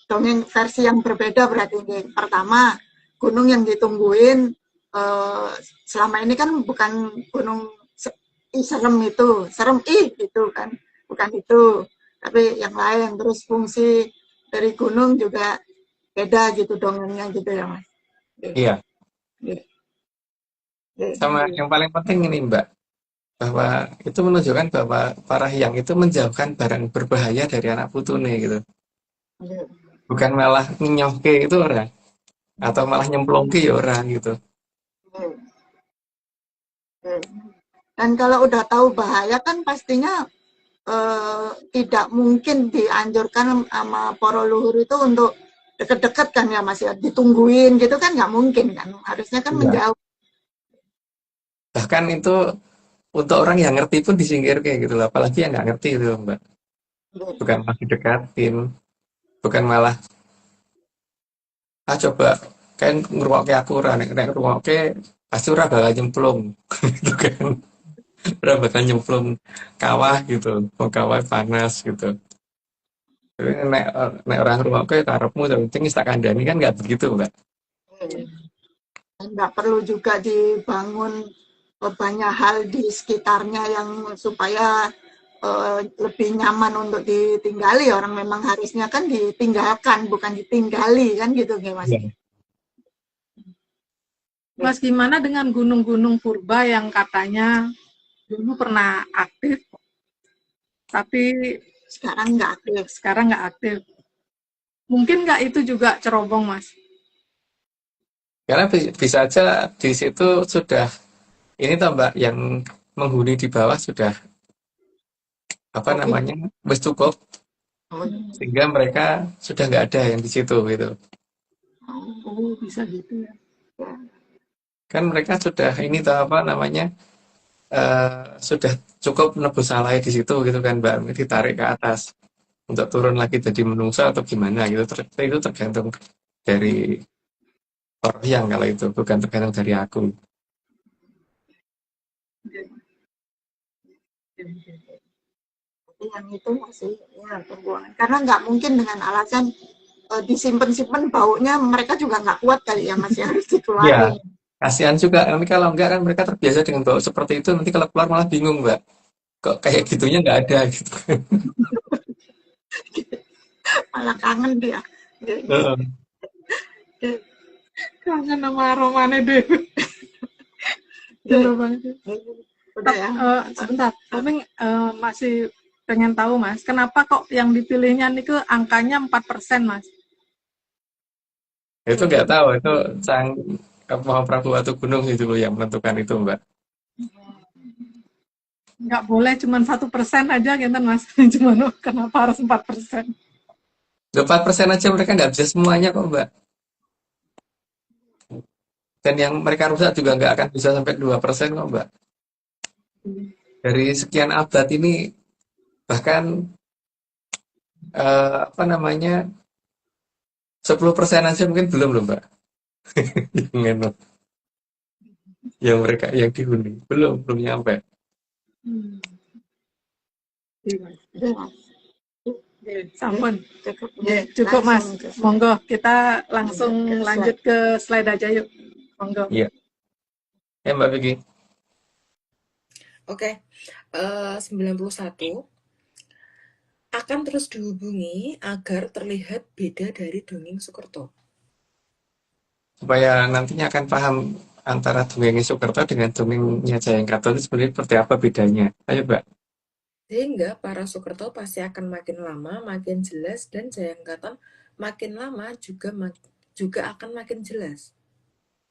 Dongeng versi yang berbeda berarti ini. Pertama, gunung yang ditungguin eh, selama ini kan bukan gunung serem itu, serem gitu kan. Bukan itu, tapi yang lain. Terus fungsi dari gunung juga beda gitu dongengnya gitu ya Mas. Iya, Iya. iya, iya. Sama yang paling penting ini, Mbak, bahwa itu menunjukkan bahwa para hyang itu menjauhkan barang berbahaya dari anak putune gitu. Iya, Bukan malah nyoke itu orang, atau malah nyemplungke ya orang gitu. iya, iya. Dan kalau udah tahu bahaya kan pastinya tidak mungkin dianjurkan sama para leluhur itu untuk deket-deket kan ya Mas ya, ditungguin gitu kan nggak mungkin kan, harusnya kan Iya. menjauh. Bahkan itu untuk orang yang ngerti pun disingkir kayak gitu loh. Apalagi yang nggak ngerti itu, Mbak. Bukan malah didekatin, bukan malah coba kan ngrungokke aku ora nek ngrungokke pasti ora bakal nyemplung gitu kan. Ora bakal nyemplung kawah gitu. Mau kawah panas gitu. Tapi nek orang ngrungokke karepmu yang penting wis tak kandhani kan nggak begitu, Mbak. Dan nggak perlu juga dibangun banyak hal di sekitarnya yang supaya lebih nyaman untuk ditinggali. Orang memang harusnya kan ditinggalkan bukan ditinggali kan gitu ya Mas. Iya. Mas, gimana dengan gunung-gunung purba yang katanya dulu pernah aktif, tapi Sekarang nggak aktif. sekarang nggak aktif? Mungkin nggak itu juga cerobong, Mas? Karena bisa aja di situ sudah ini toh Mbak yang menghuni di bawah sudah apa Oke. namanya wis cukup Oh, sehingga mereka sudah nggak ada yang di situ gitu. Oh, bisa gitu ya. ya. Kan mereka sudah ini toh apa namanya sudah cukup nebus salah di situ gitu kan Mbak, ditarik ke atas untuk turun lagi jadi menungso atau gimana gitu. Itu tergantung dari orang yang kalau itu bukan tergantung dari aku. Tapi yang itu masih ya pembuangan. Karena nggak mungkin dengan alasan disimpan-simpan baunya mereka juga nggak kuat kali ya Mas ya harus Ya, dikeluarin. kasihan juga. Nanti kalau enggak kan mereka terbiasa dengan bau seperti itu. Nanti kalau keluar malah bingung, Mbak. Kok kayak gitunya nggak ada gitu. Malah kangen dia. Ya, Heeh. ya, Kangen sama aromanya deh. ya, Gila banget. ya. Udah ya. Sebentar, tapi masih pengen tahu, Mas, kenapa kok yang dipilihnya niku angkanya 4%, Mas? Itu nggak tahu. Itu sang Prabu Watu Gunung itu loh yang menentukan itu, Mbak. Nggak boleh cuma 1% aja gitu, Mas. Cuman kenapa harus 4%? 4% aja mereka nggak bisa semuanya kok, Mbak. Dan yang mereka rusak juga nggak akan bisa sampai 2% kok, Mbak. Dari sekian abad ini bahkan apa namanya 10% aja mungkin belum loh, Mbak. Yang yang mereka yang dihuni belum nyampe. Udah, Mas. Sampun. Cukup. Cukup, Mas. Langsung ke- Monggo, kita langsung Lanjut ke lanjut ke slide aja yuk. Monggo. Iya. Ya, Mbak Vicky. Oke, 91 akan terus dihubungi agar terlihat beda dari dongeng Soekerto. Supaya nantinya akan paham antara dongengnya Soekerto dengan dongengnya Jayengkaton itu sebenarnya seperti apa bedanya. Ayo, Mbak. Sehingga para Soekerto pasti akan makin lama makin jelas dan Jayengkaton makin lama juga akan makin jelas.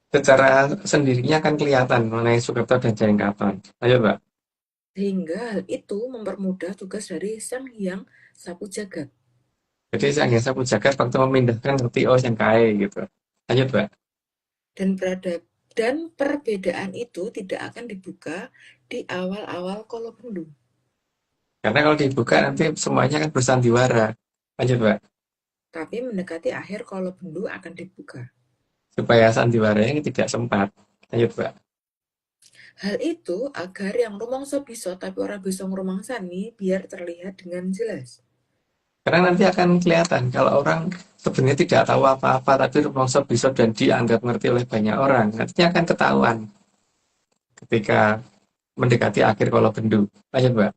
Secara sendirinya akan kelihatan mengenai Soekerto dan Jayengkaton. Ayo, Mbak. Sehingga hal itu mempermudah tugas dari Sang Hyang Sapu Jagat. Jadi Sang Hyang Sapu Jagat waktu memindahkan ngerti oh yang kae gitu. Lanjut, Mbak. Dan perbedaan itu tidak akan dibuka di awal-awal Kolobendu. Karena kalau dibuka nanti semuanya kan bersandiwara. Lanjut, Mbak. Tapi mendekati akhir Kolobendu akan dibuka. Supaya sandiwaranya tidak sempat. Lanjut, Mbak. Hal itu agar yang rumangsa bisa tapi ora bisa ngrumangsani biar terlihat dengan jelas. Karena nanti akan kelihatan kalau orang sebenarnya tidak tahu apa-apa tapi rumangsa bisa dan dianggap ngerti oleh banyak orang. Nantinya akan ketahuan ketika mendekati akhir Kolobendu. Lanjut, Mbak.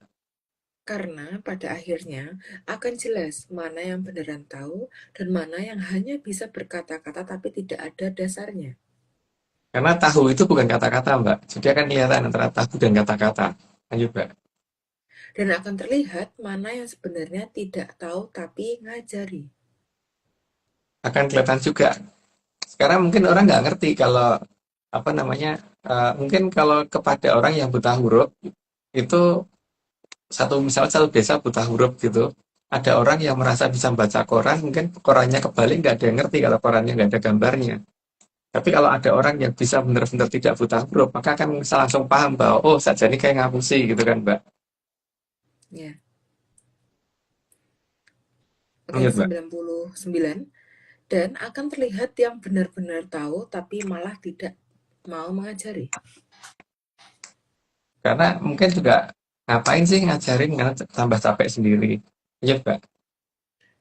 Karena pada akhirnya akan jelas mana yang beneran tahu dan mana yang hanya bisa berkata-kata tapi tidak ada dasarnya. Karena tahu itu bukan kata-kata, Mbak. Jadi akan kelihatan antara tahu dan kata-kata. Lanjut, Mbak. Dan akan terlihat mana yang sebenarnya tidak tahu tapi ngajari. Akan kelihatan juga. Sekarang mungkin orang nggak ngerti kalau apa namanya, mungkin kalau kepada orang yang buta huruf itu misalnya satu desa buta huruf gitu. Ada orang yang merasa bisa baca koran, mungkin korannya kebalik nggak ada yang ngerti kalau korannya nggak ada gambarnya. Tapi kalau ada orang yang bisa benar-benar tidak buta huruf, maka akan bisa langsung paham bahwa oh saja ini kayak ngapusi gitu kan, Mbak. Ya. Oke, Lanjut, Mbak. 99. Dan akan terlihat yang benar-benar tahu tapi malah tidak mau mengajari. Karena mungkin juga ngapain sih ngajarin karena tambah capek sendiri. Lanjut, Mbak.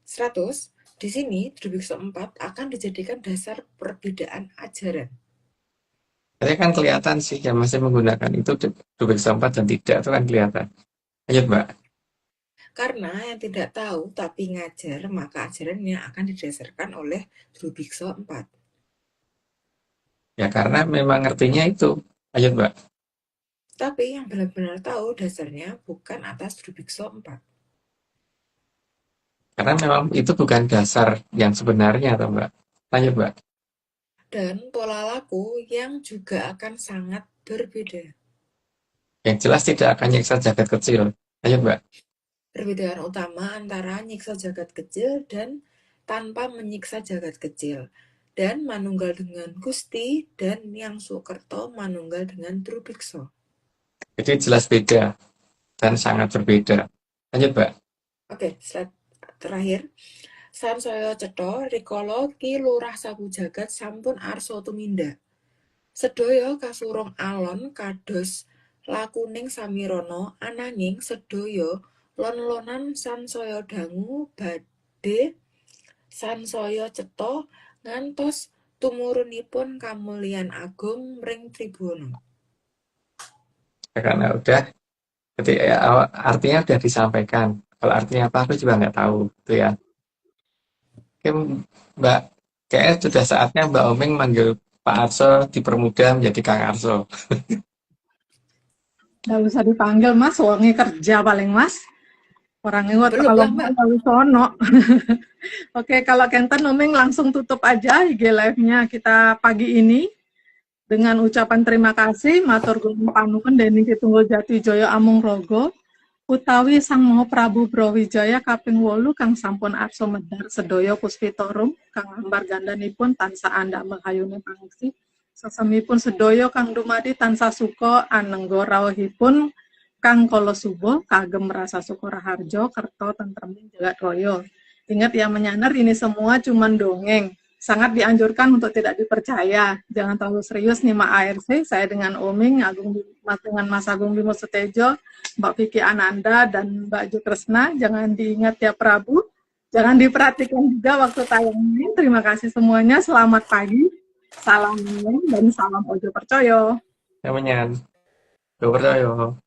100. Di sini, Drubiksa 4 akan dijadikan dasar perbedaan ajaran. Jadi kan kelihatan sih yang masih menggunakan itu dubik 4 dan tidak itu kan kelihatan. Lanjut, Mbak. Karena yang tidak tahu tapi ngajar, maka ajarannya akan didasarkan oleh Drubiksa 4. Ya karena memang ngertinya itu. Lanjut, Mbak. Tapi yang benar-benar tahu dasarnya bukan atas Drubiksa 4. Karena memang itu bukan dasar yang sebenarnya, atau Mbak. Lanjut, Mbak. Dan pola laku yang juga akan sangat berbeda. Yang jelas tidak akan nyiksa jagat kecil. Lanjut, Mbak. Perbedaan utama antara nyiksa jagat kecil dan tanpa menyiksa jagat kecil. Dan manunggal dengan Gusti dan yang Sukerto manunggal dengan Drubiksa. Jadi jelas beda dan sangat berbeda. Lanjut, Mbak. Oke, slide terakhir. Sansaya cetha rikala Ki Lurah Sapu Jagat sampun arsa tumindak. Sedaya kasurung alon kados lakuning samirana ananging sedaya lon-lonan sansaya dangu badhe sansaya cetha ngantos tumurunipun kamulyan agung mring Tribuna. Karena udah, jadi artinya udah disampaikan. Kalau artinya apa aku juga nggak tahu, gitu ya. Oke, Mbak, kayaknya sudah saatnya Mbak Oming manggil Pak Arso dipermudah menjadi Kang Arso. Nggak usah dipanggil Mas, wongnya kerja paling Mas. Orangnya waktu Belum kalau lah, Mbak. mau sono. Oke, kalau Kenten Oming langsung tutup aja IG live-nya kita pagi ini dengan ucapan terima kasih matur nuwun panuwun dening Kitunggal Jatijoyo Amung Rogo utawi Sang Maha Prabu Brawijaya kaping 8 kang sampun arsa medhar sedaya puspitorum kang ambar gandanipun tansah andamel hayune pangsi sesemipun sedaya kang dumadi tansah suka anengga rawuhipun kang kala subuh kagem rasa syukur harjo kerto tentreming jagat raya. Ingat ya menyanar ini semua cuman dongeng. Sangat dianjurkan untuk tidak dipercaya. Jangan terlalu serius nih Mak ARC. Saya dengan Oming, dengan Mas Agung Bimo Sutejo, Mbak Vicky Ananda, dan Mbak Ju Kresna. Jangan diingat ya Prabu. Jangan diperhatikan juga waktu tayang ini. Terima kasih semuanya. Selamat pagi. Salam dan salam Ojo Percoyo. Namanya, Gak percaya.